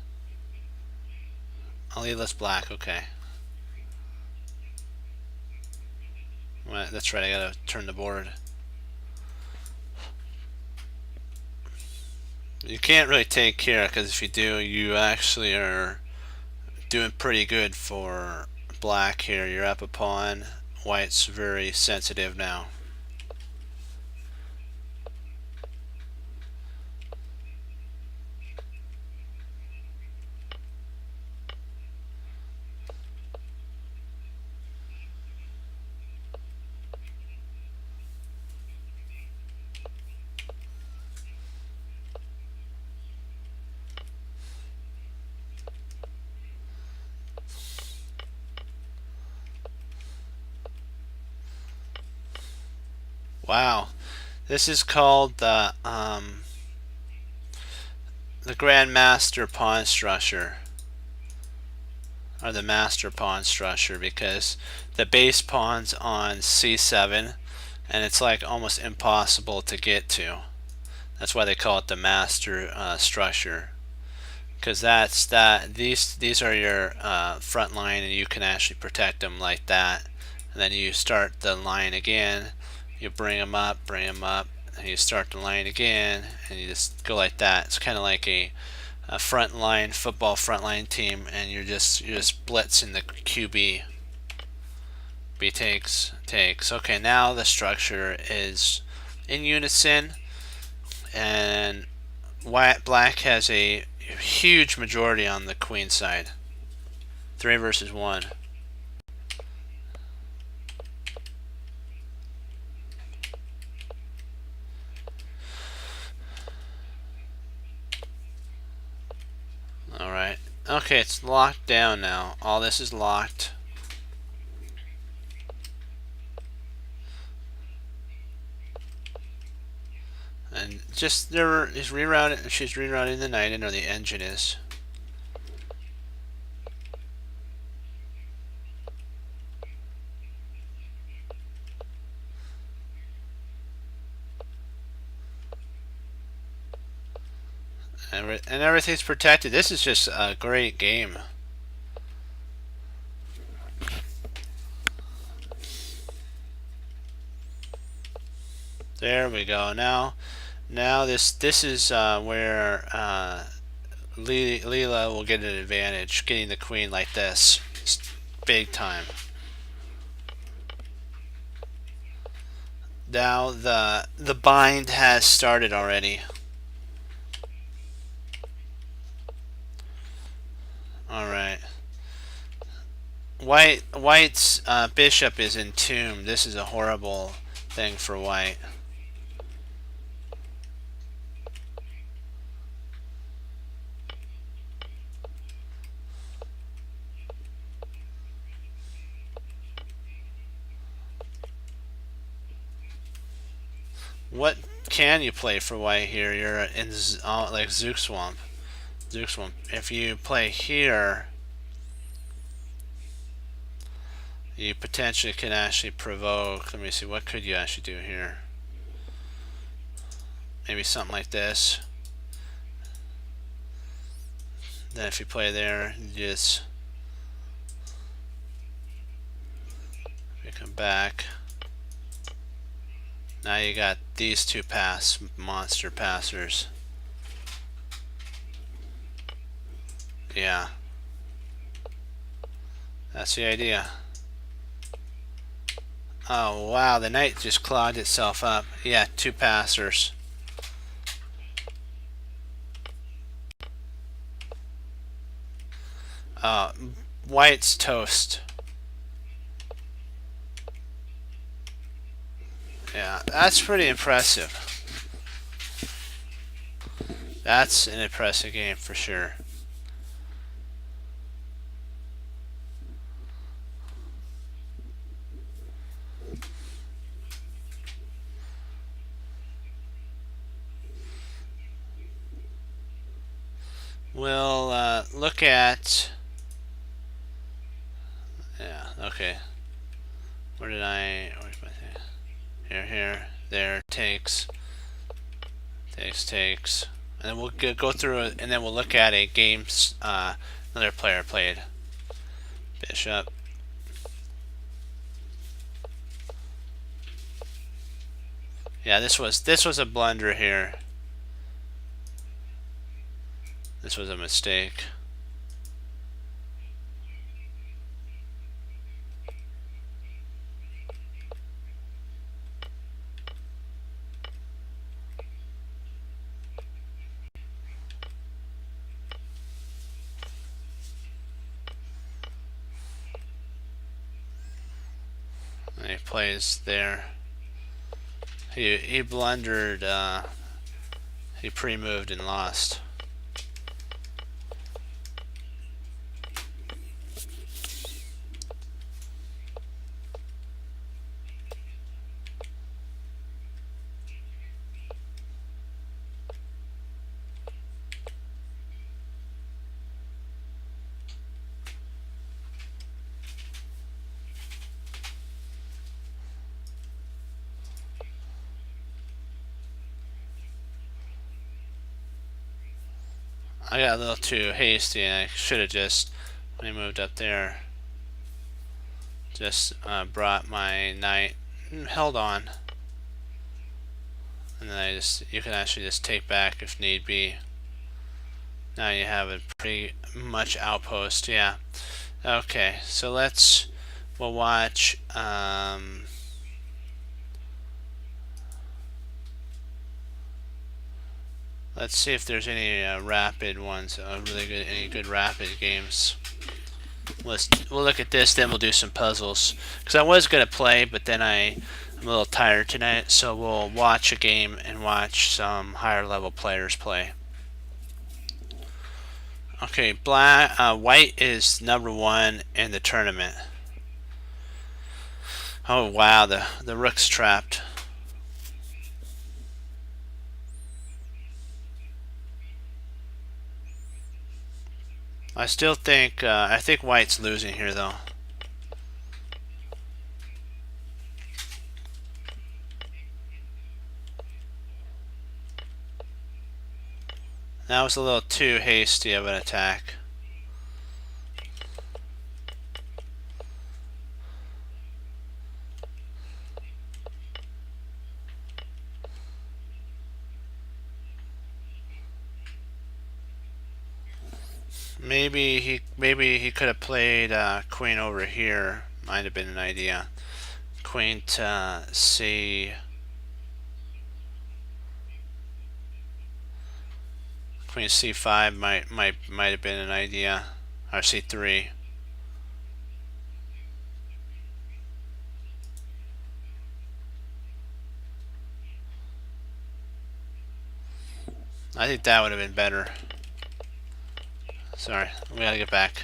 I'll leave this black, okay. Well, that's right, I gotta turn the board. You can't really take care, because if you do, you actually are doing pretty good for black here. You're up a pawn. White's very sensitive now. Wow, this is called the Grandmaster Pawn Structure, or the Master Pawn Structure, because the base pawn's on c7, and it's like almost impossible to get to. That's why they call it the Master Structure, because these are your front line, and you can actually protect them like that. And then you start the line again. You bring them up, and you start the line again, and you just go like that. It's kind of like a football front line team, and you're just blitzing the QB. B takes. Okay, now the structure is in unison, and black has a huge majority on the queen side. 3 versus 1. Alright. Okay, it's locked down now. All this is locked. And just she's rerouting the knight, or the engine is. and everything's protected. This is just a great game. There we go. Now this is where Leela will get an advantage, getting the queen like this. It's big time. Now the bind has started already. All right. White's bishop is entombed. This is a horrible thing for white. What can you play for white here? You're in like Zugzwang. If you play here, you potentially can actually provoke. Let me see. What could you actually do here? Maybe something like this. Then if you play there, you just you come back. Now you got these two monster passers. Yeah. That's the idea. Oh wow, the knight just clogged itself up. Yeah, two passers. White's toast. Yeah, that's pretty impressive. That's an impressive game for sure. We'll look at... Yeah, okay. Where's my thing? Here, there, takes. And then we'll go through it, and then we'll look at a game another player played. Bishop. Yeah, this was a blunder here. This was a mistake. And he plays there. He blundered. He pre-moved and lost. I got a little too hasty, and I should have just, when I moved up there, just brought my knight, held on, and then you can actually just take back if need be. Now you have a pretty much outpost, yeah. Okay, so we'll watch. Let's see if there's any rapid ones, any good rapid games. We'll look at this, then we'll do some puzzles. Because I was going to play, but then I'm a little tired tonight, so we'll watch a game and watch some higher level players play. Okay, white is #1 in the tournament. Oh wow, the rook's trapped. I still think I think white's losing here though. That was a little too hasty of an attack. Maybe he could have played queen over here. Might have been an idea. Queen to C. Queen C5 might have been an idea, or C3. I think that would have been better. Sorry, we gotta get back.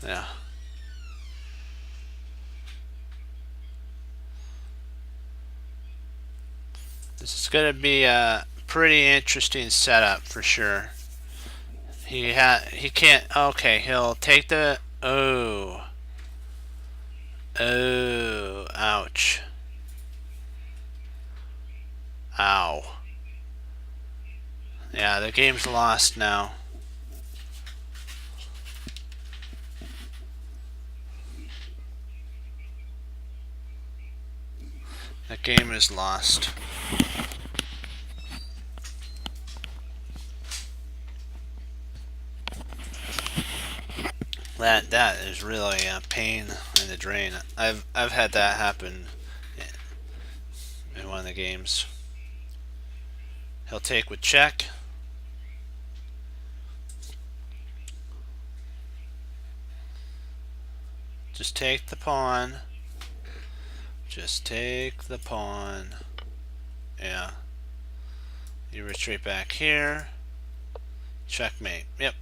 Yeah. This is gonna be a pretty interesting setup for sure. He can't. Okay, he'll take the. Oh. Oh. Ouch. Ow. Yeah, the game's lost now. The game is lost. That is really a pain in the drain. I've had that happen in one of the games. He'll take with check. Just take the pawn. Just take the pawn. Yeah. You retreat back here. Checkmate. Yep.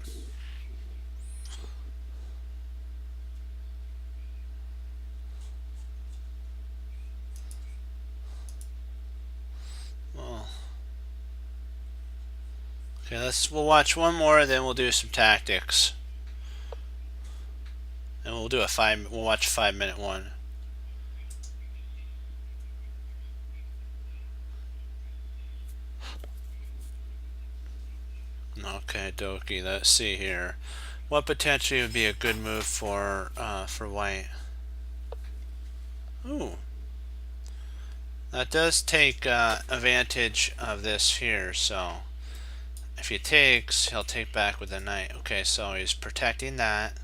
Well. Okay, we'll watch one more, then we'll do some tactics. And we'll do we'll watch a 5-minute one. Okay, dokie. Let's see here. What potentially would be a good move for white? Ooh, that does take advantage of this here. So if he takes, he'll take back with the knight. Okay, so he's protecting that.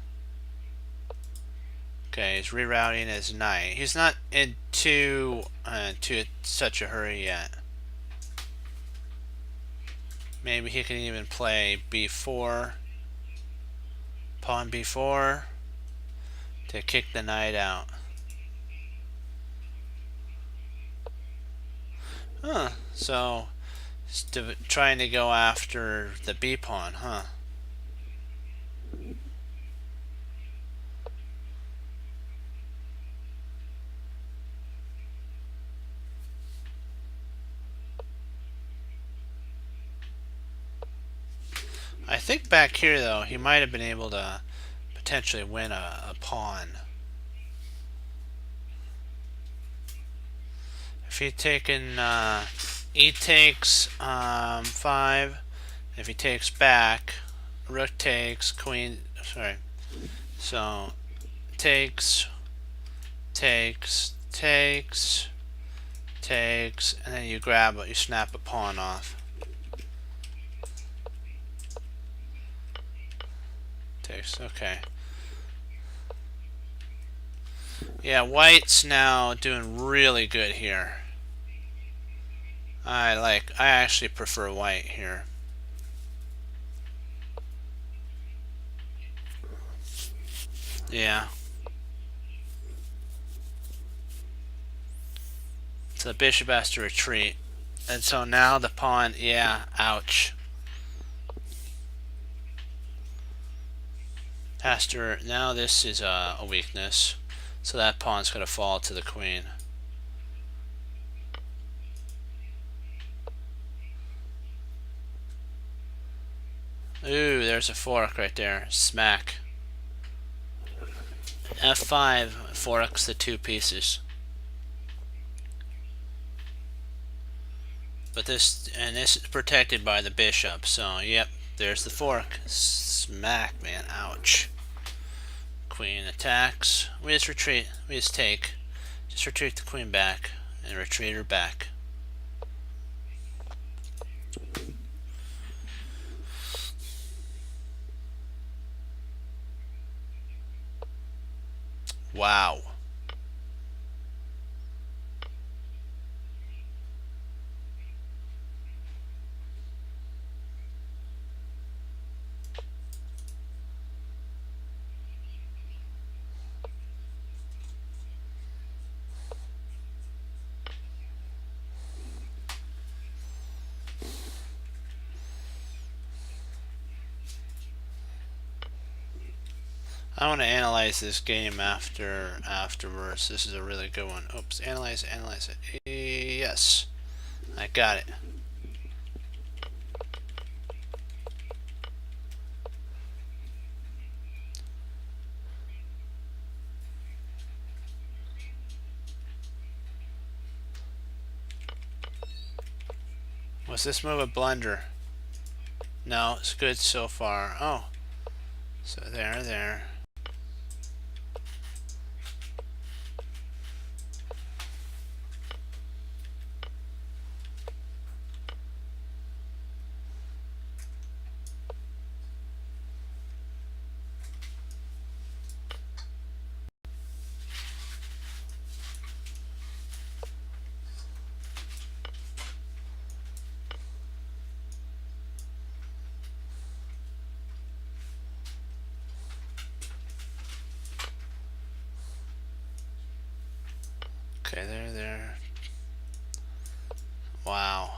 Okay, he's rerouting his knight. He's not into such a hurry yet. Maybe he can even play b4, pawn b4 to kick the knight out. Huh, so trying to go after the b pawn, huh? I think back here though, he might have been able to potentially win a pawn. If he'd taken e takes 5, if he takes back, rook takes, queen, sorry, so takes, takes, takes, takes, and then you grab it, you snap a pawn off. Takes, okay. Yeah, white's now doing really good here. I actually prefer white here. Yeah. So the bishop has to retreat. And so now the pawn, yeah, ouch. Now this is a weakness. So that pawn's going to fall to the queen. Ooh, there's a fork right there. Smack. F5. forks the two pieces. But this is protected by the bishop, so yep, there's the fork. Smack, man, ouch. Queen attacks. We just retreat. We just take. Just retreat the queen back and retreat her back. Wow. I want to analyze this game afterwards. This is a really good one. Oops, analyze it. Yes, I got it. Was this move a blunder? No, it's good so far. Oh, so there. Okay, there. Wow.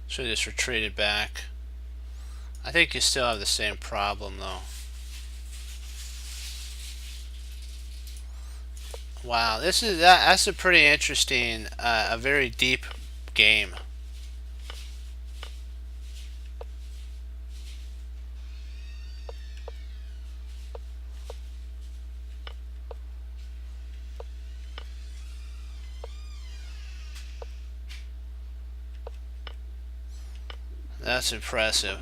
Should have just retreated back. I think you still have the same problem though. Wow, that's a pretty interesting, a very deep game. That's impressive.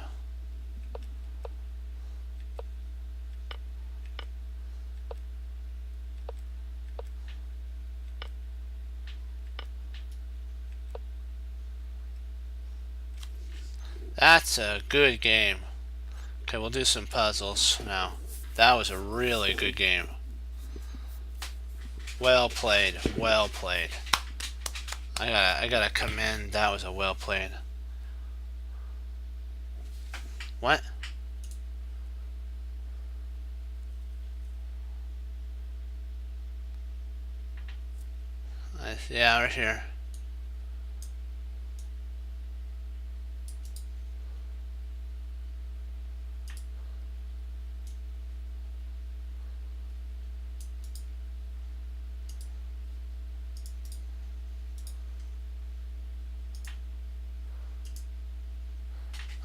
That's a good game. Okay, we'll do some puzzles now. That was a really good game. Well played. Well played. I gotta commend. That was a well played. What? Yeah, right here.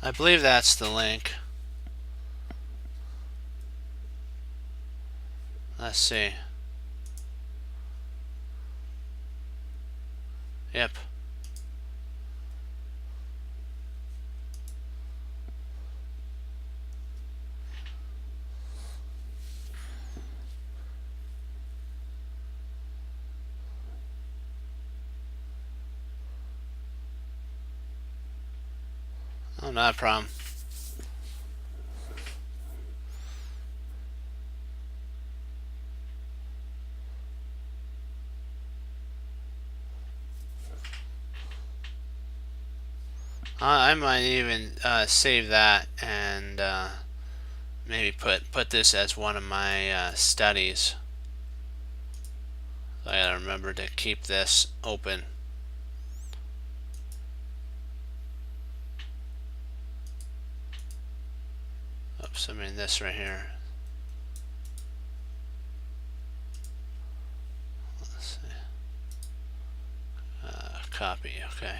I believe that's the link. Let's see. Yep. Oh, not a problem. I might even save that and maybe put this as one of my studies. I gotta remember to keep this open. Oops, I mean this right here. copy. Okay.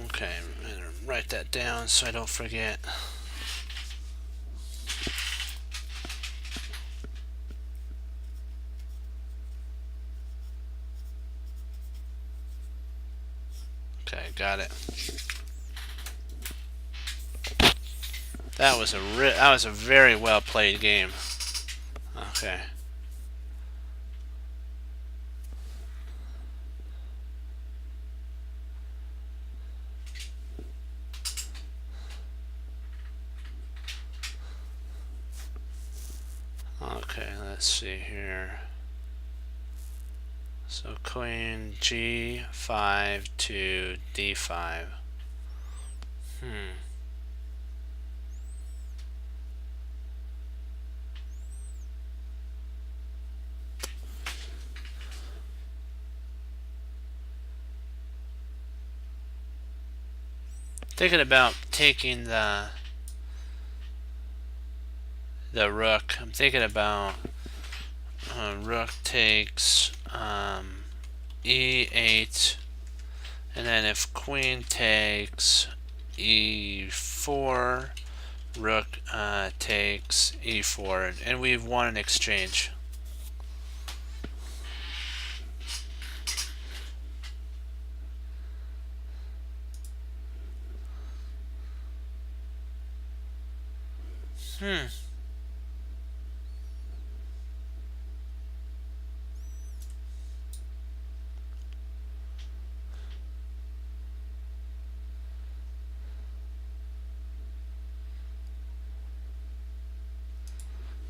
Okay, I'm gonna write that down so I don't forget. Okay, got it. That was a very well played game. Okay. Okay, let's see here. So queen G5 to D5. Thinking about taking the rook. I'm thinking about rook takes E8, and then if queen takes E4, rook takes E4, and we've won an exchange.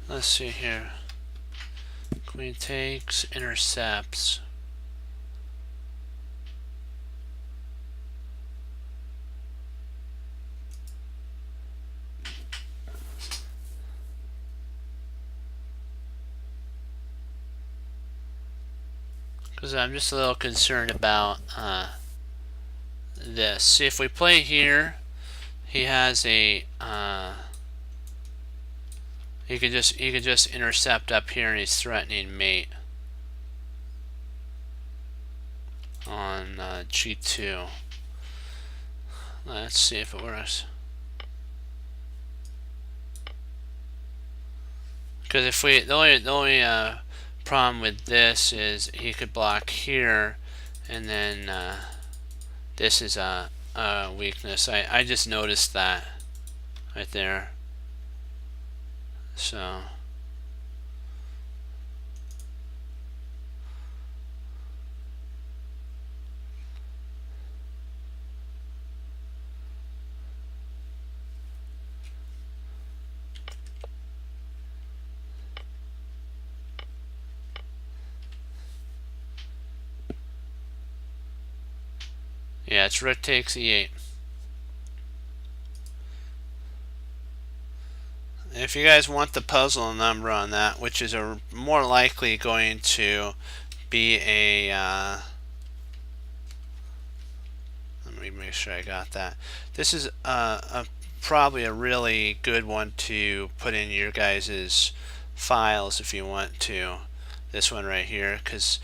Let's see here. Queen takes, intercepts. Because I'm just a little concerned about this. See, if we play here, he has a he could just intercept up here, and he's threatening mate on G2. Let's see if it works. Because if we the only problem with this is he could block here, and then this is a weakness. I just noticed that right there. So yeah, it's rook takes E8. If you guys want the puzzle number on that, which is more likely going to be a let me make sure I got that. This is probably a really good one to put in your guys's files if you want to. This one right here, because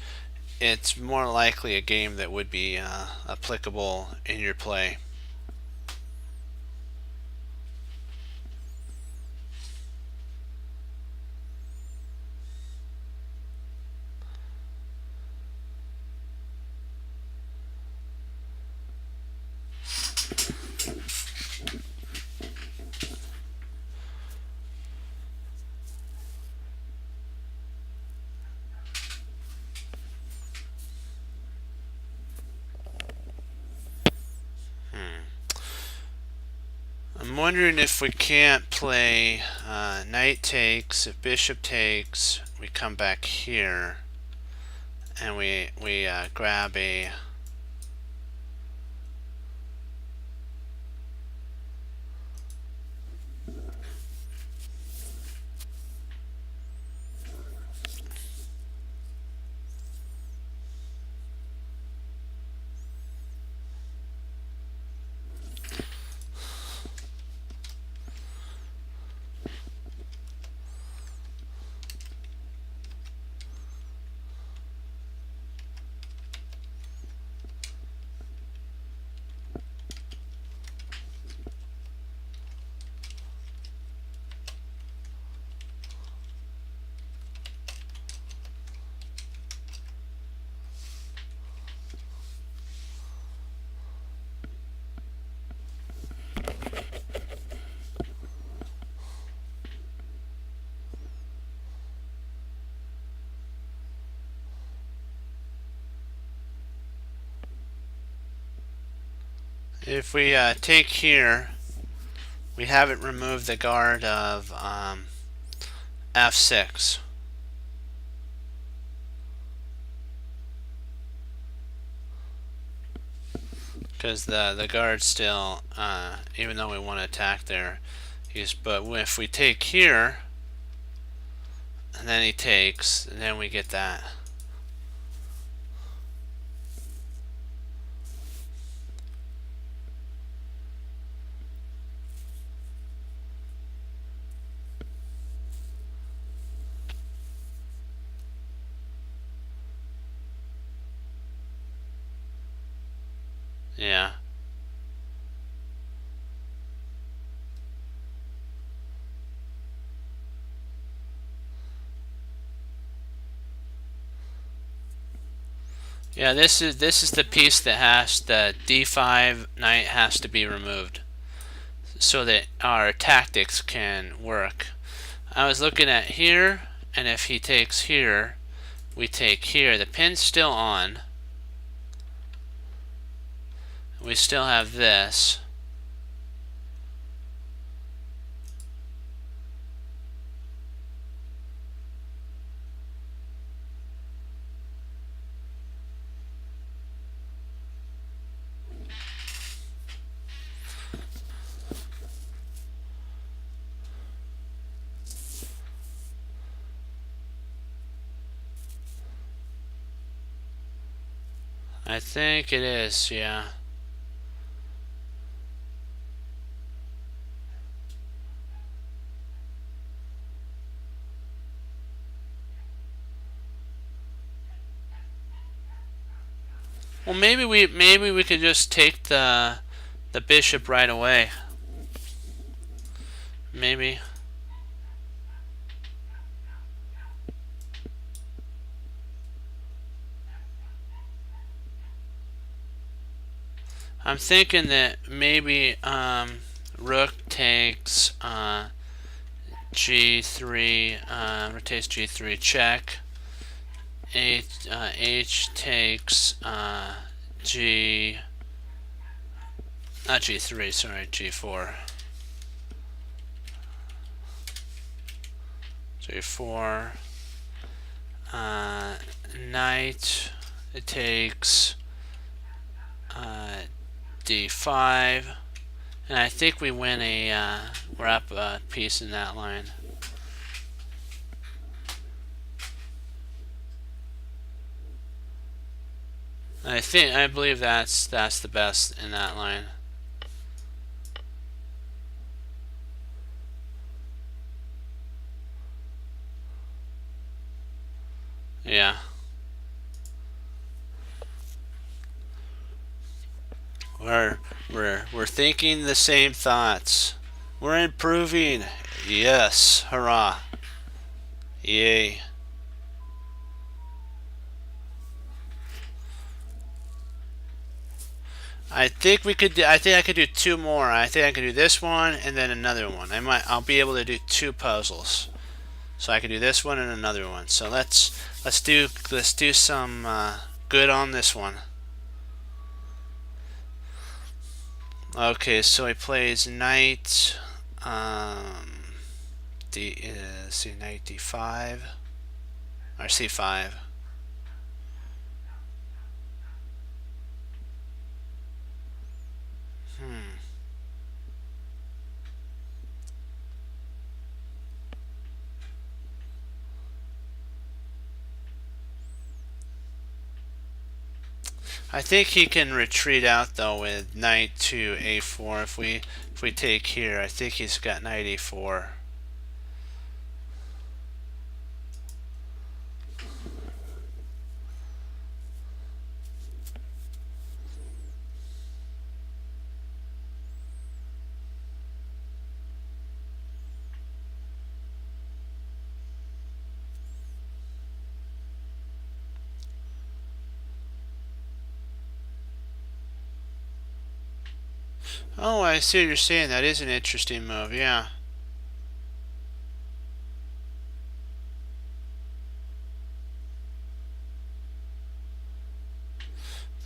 it's more likely a game that would be applicable in your play. I'm wondering if we can't play knight takes. If bishop takes, we come back here and we grab a if we take here, we haven't removed the guard of f6. Because the guard's still, even though we want to attack there, but if we take here, and then he takes, and then we get that. Yeah. Yeah, this is the piece that has the d5 knight has to be removed so that our tactics can work. I was looking at here, and if he takes here, we take here. The pin's still on. We still have this. I think it is, yeah. Well, maybe we could just take the bishop right away. Maybe. I'm thinking that maybe rook takes g3, rotates g3, check. H takes g, not g3, sorry, g4. g4. Knight, it takes d5, and I think we win a we're up a piece in that line. I believe that's the best in that line. Yeah. We're thinking the same thoughts. We're improving. Yes, hurrah. Yay. I think we could. I think I could do two more. I think I could do this one and then another one. I'll be able to do two puzzles. So I can do this one and another one. So let's do some good on this one. Okay, so he plays knight. See, knight d5 or c5. I think he can retreat out though with knight to a4. If we take here, I think he's got knight a4. Oh, I see what you're saying. That is an interesting move, yeah.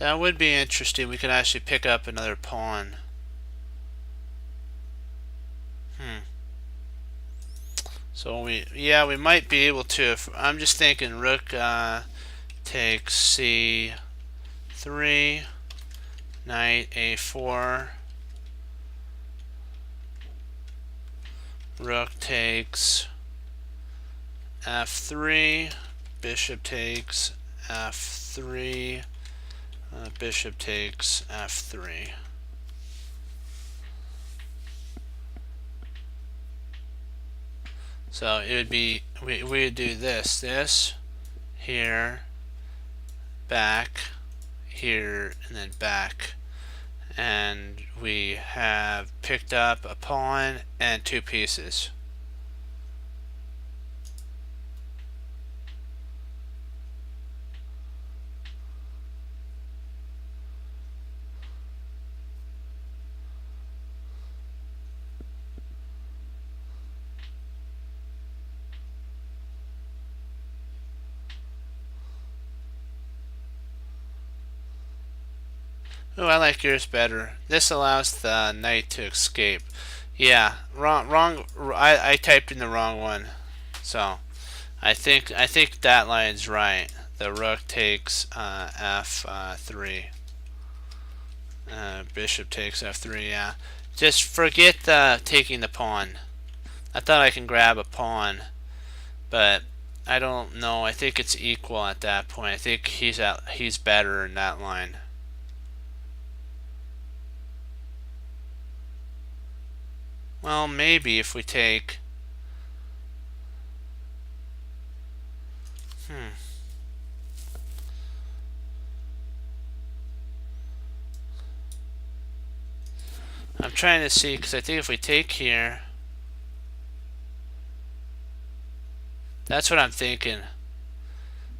That would be interesting. We could actually pick up another pawn. So we might be able to. If, I'm just thinking rook takes c3, knight a4, rook takes f3, bishop takes f3, bishop takes f3. So it would be, we would do this here, back, here, and then back. And we have picked up a pawn and 2 pieces. Oh, I like yours better. This allows the knight to escape. Yeah, wrong. I typed in the wrong one. So, I think that line's right. The rook takes f3. Bishop takes f3. Yeah, just forget taking the pawn. I thought I can grab a pawn, but I don't know. I think it's equal at that point. I think he's better in that line. Well, maybe if we take... I'm trying to see, because I think if we take here... That's what I'm thinking.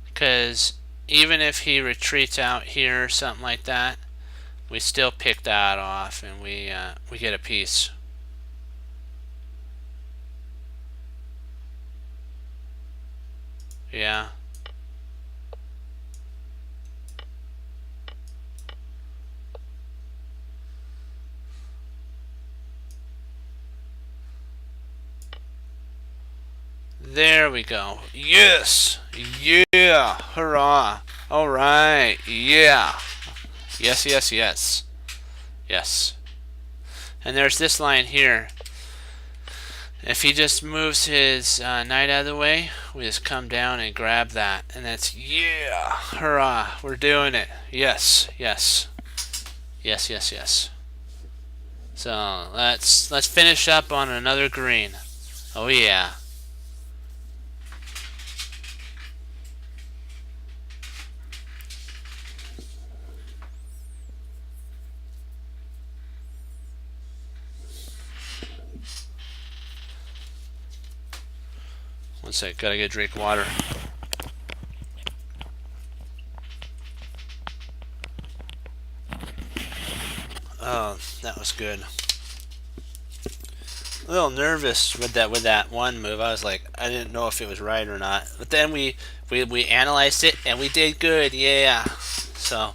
Because even if he retreats out here or something like that, we still pick that off and we get a piece. Yeah. There we go. Yes! Yeah! Hurrah! Alright! Yeah! Yes, yes, yes. Yes. And there's this line here. If he just moves his knight out of the way, we just come down and grab that. And that's, yeah! Hurrah! We're doing it. Yes, yes. Yes, yes, yes. So, let's finish up on another green. Oh yeah. One sec, gotta get a drink of water. Oh, that was good. A little nervous with that one move. I was like, I didn't know if it was right or not. But then we analyzed it and we did good. Yeah. So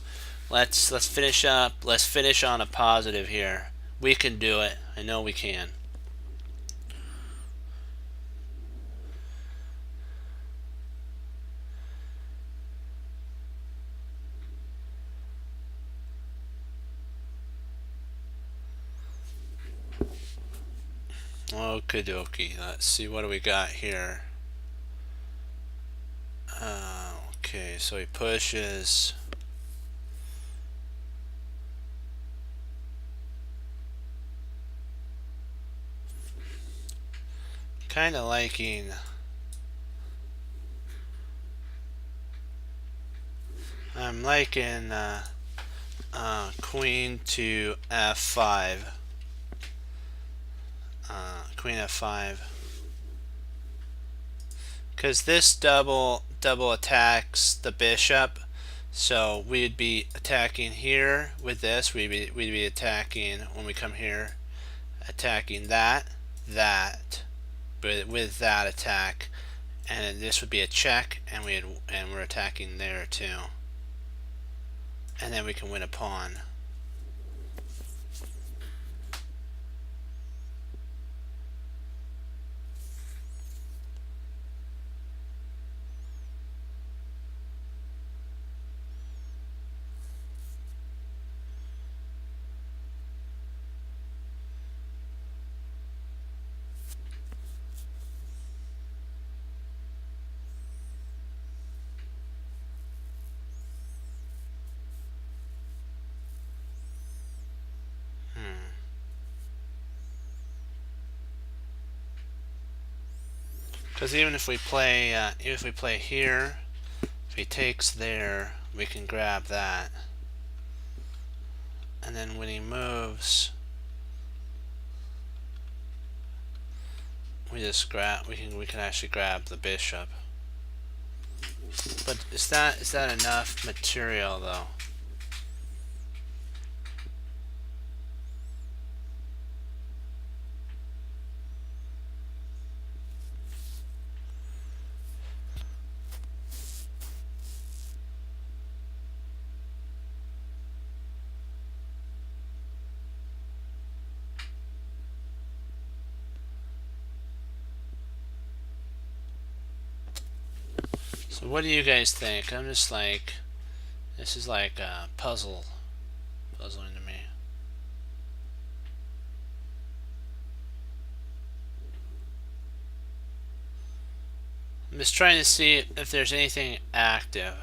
let's finish up. Let's finish on a positive here. We can do it. I know we can. Okie dokie. Let's see what do we got here. Okay, so he pushes. Kind of liking. I'm liking queen to f5. Queen f5. Because this double attacks the bishop, so we'd be attacking here with this. We'd be attacking when we come here, attacking that, but with that attack, and this would be a check, and we're attacking there too. and then we can win a pawn. Because even if we play here, if he takes there, we can grab that, and then when he moves, we just grab. We can actually grab the bishop. But is that enough material though? So what do you guys think? I'm just like, this is like a puzzling to me. I'm just trying to see if there's anything active.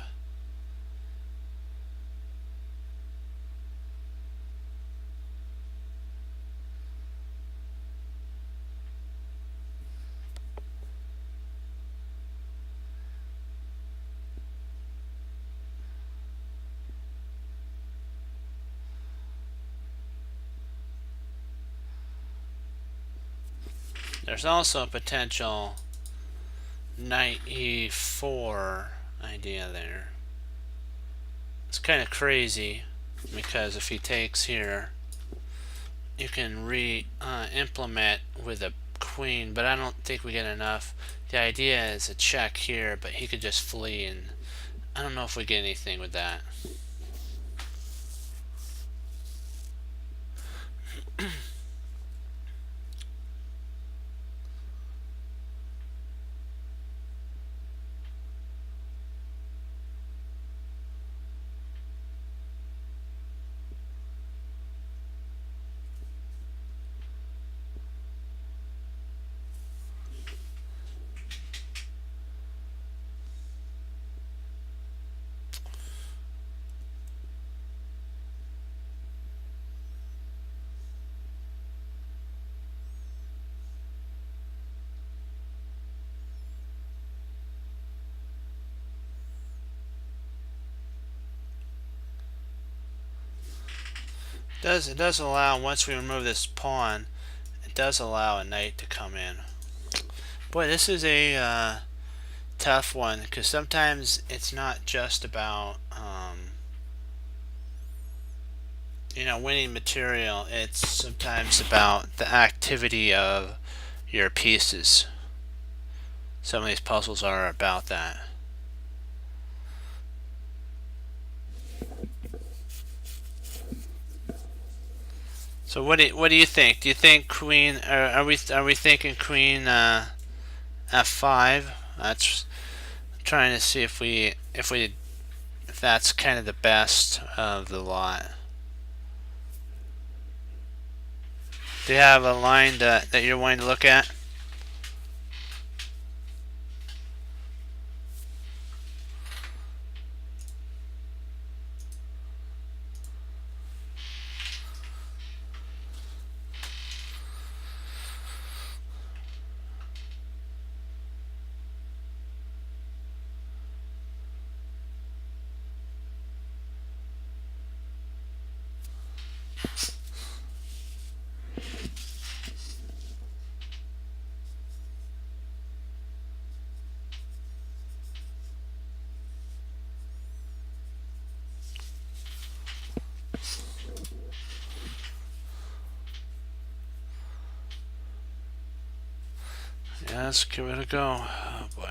There's also a potential knight e4 idea there. It's kind of crazy because if he takes here, you can implement with a queen, but I don't think we get enough. The idea is a check here, but he could just flee, and I don't know if we get anything with that. It does allow, once we remove this pawn, it does allow a knight to come in. Boy, this is a tough one, because sometimes it's not just about winning material. It's sometimes about the activity of your pieces. Some of these puzzles are about that. So what do you think? Do you think queen? Are we thinking queen f5? That's trying to see if that's kind of the best of the lot. Do you have a line that you're wanting to look at? Yeah, let's give it a go. Oh boy.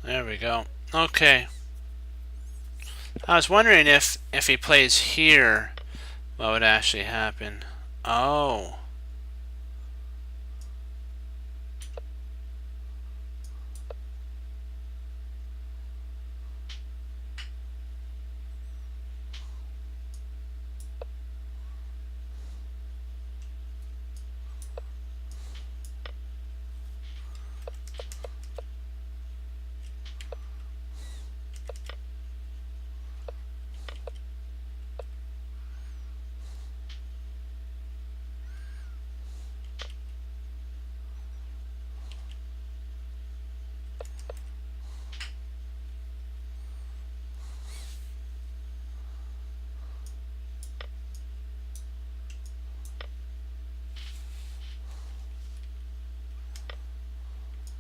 There we go. Okay. I was wondering if he plays here, what would actually happen. Oh.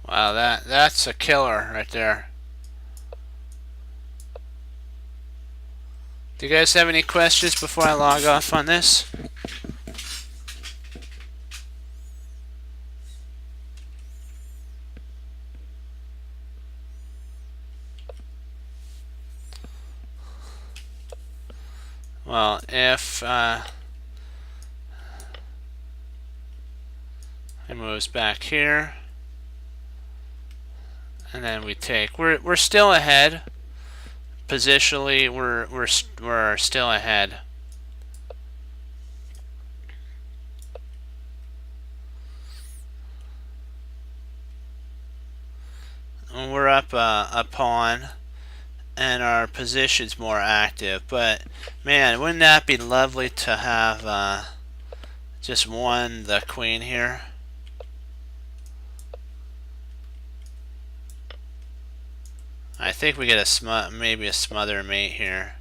Wow, that's a killer right there. Do you guys have any questions before I log off on this? Well, if it moves back here, and then we take, we're still ahead. Positionally, we're still ahead. And we're up a pawn, and our position's more active. But man, wouldn't that be lovely to have just won the queen here? I think we get a maybe a smother mate here.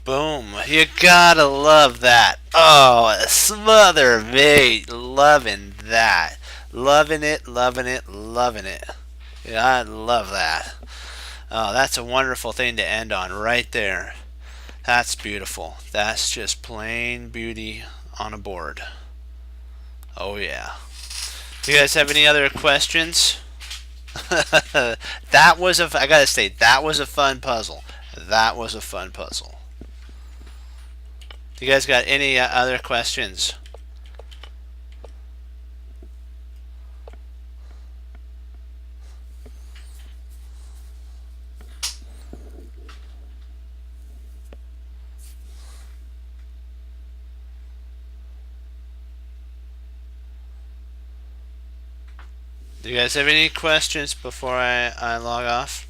Boom. You gotta love that. Oh, a smother mate. Loving that. Loving it, loving it, loving it. Yeah, I love that. Oh, that's a wonderful thing to end on right there. That's beautiful. That's just plain beauty on a board. Oh, yeah. Do you guys have any other questions? That was I gotta say, that was a fun puzzle. That was a fun puzzle. Do you guys got any other questions? Do you guys have any questions before I log off?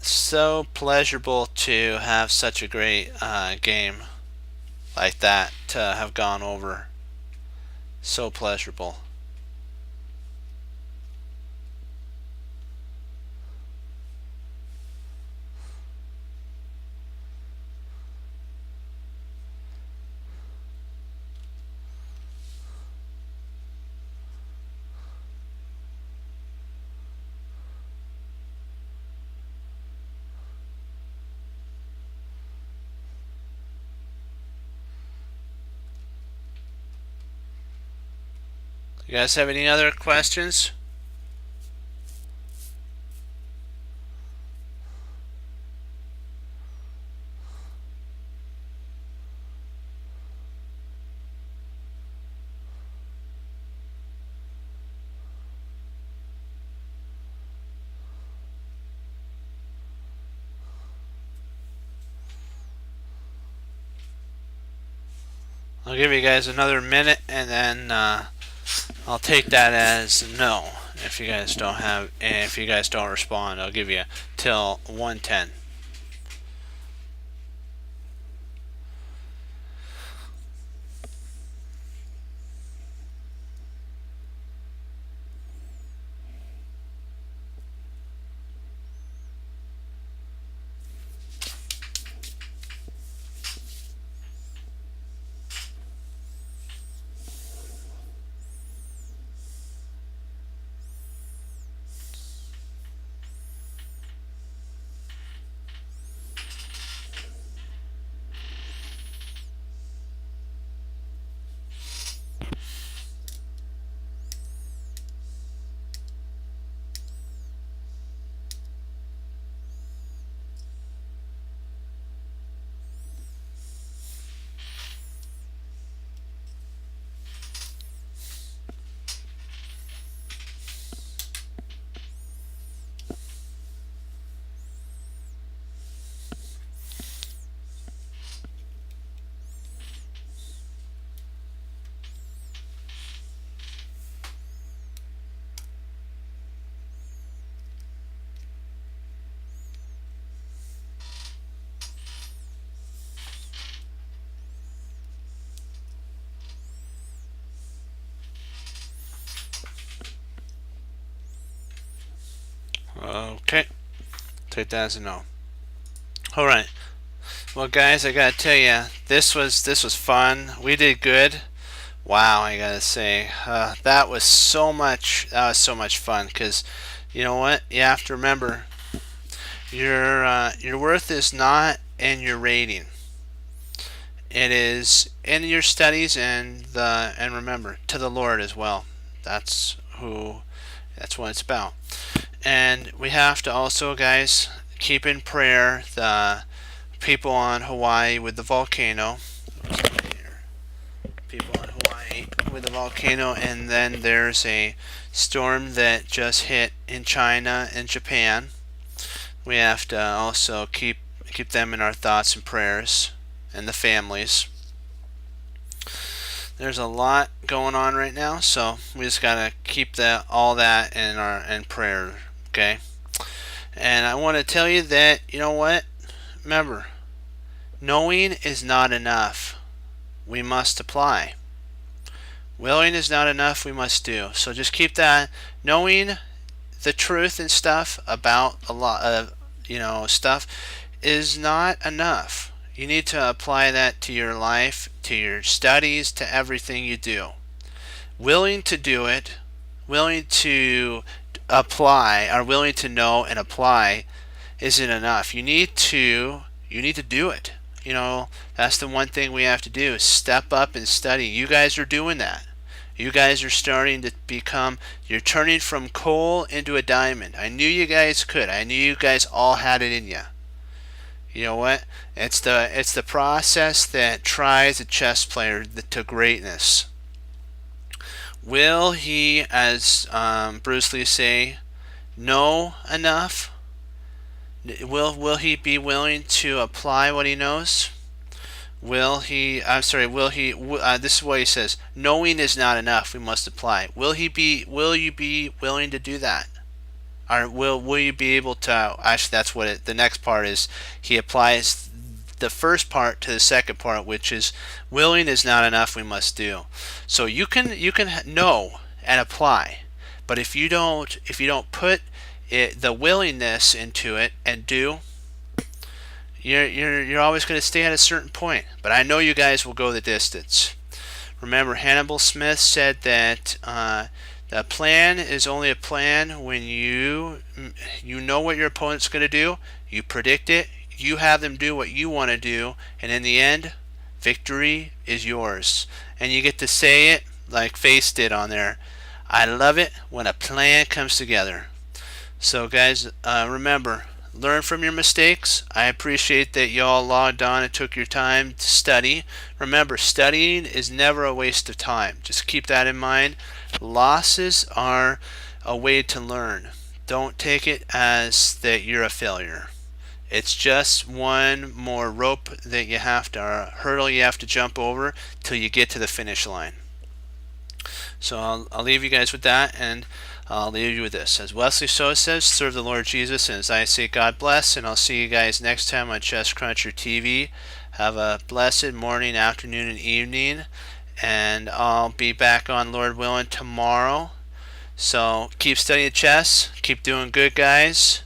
So pleasurable to have such a great game like that to have gone over. So pleasurable. You guys have any other questions? I'll give you guys another minute, and then I'll take that as no. If you guys don't respond, I'll give you till 1:10. Take that as a no. All right. Well, guys, I gotta tell you, this was fun. We did good. Wow, I gotta say, that was so much. That was so much fun. Cause you know what? You have to remember, your worth is not in your rating. It is in your studies and remember to the Lord as well. That's what it's about. And we have to also, guys, keep in prayer the people on Hawaii with the volcano. People on Hawaii with the volcano, and then there's a storm that just hit in China and Japan. We have to also keep them in our thoughts and prayers, and the families. There's a lot going on right now, so we just gotta keep all that in prayer, okay? And I want to tell you that, you know what? Remember, knowing is not enough. We must apply. Willing is not enough. We must do. So just keep that. Knowing the truth and stuff about a lot of stuff is not enough. You need to apply that to your life, to your studies, to everything you do. Willing to do it, willing to apply, or willing to know and apply isn't enough. You need to do it. That's the one thing we have to do is step up and study. You guys are doing that. You guys are starting to you're turning from coal into a diamond. I knew you guys could. I knew you guys all had it in you. You know what? It's the process that tries a chess player to greatness. Will he, as Bruce Lee say, know enough? Will he be willing to apply what he knows? This is what he says. Knowing is not enough. We must apply. Will you be willing to do that? Or will you be able to? Actually, that's what the next part is. He applies the first part to the second part, which is willing is not enough. We must do. So you can know and apply, but if you don't put the willingness into it and do, you're always going to stay at a certain point. But I know you guys will go the distance. Remember, Hannibal Smith said that the plan is only a plan when you know what your opponent's going to do, you predict it, you have them do what you want to do, and in the end, victory is yours. And you get to say it like Face did on there. I love it when a plan comes together. So guys, remember, learn from your mistakes. I appreciate that y'all logged on and took your time to study. Remember, studying is never a waste of time. Just keep that in mind. Losses are a way to learn. Don't take it as that you're a failure. It's just one more rope that you have to, or a hurdle you have to jump over till you get to the finish line. So I'll leave you guys with that, and I'll leave you with this. As Wesley So says, serve the Lord Jesus, and as I say, God bless, and I'll see you guys next time on Chess Cruncher TV. Have a blessed morning, afternoon, and evening, and I'll be back on, Lord willing, tomorrow. So keep studying chess, keep doing good, guys,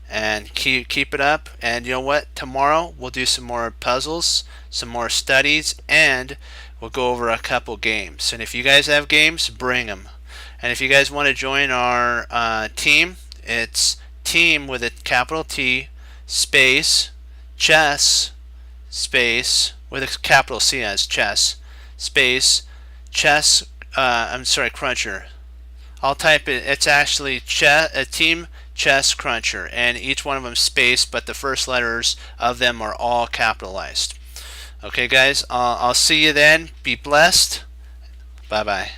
and keep it up. And you know what? Tomorrow we'll do some more puzzles, some more studies, and we'll go over a couple games. And if you guys have games, bring them. And if you guys want to join our team, it's team with a capital T, space, chess, space, with a capital C as chess, space, Cruncher. I'll type it. It's actually team chess cruncher, and each one of them space, but the first letters of them are all capitalized. Okay, guys, I'll see you then. Be blessed. Bye-bye.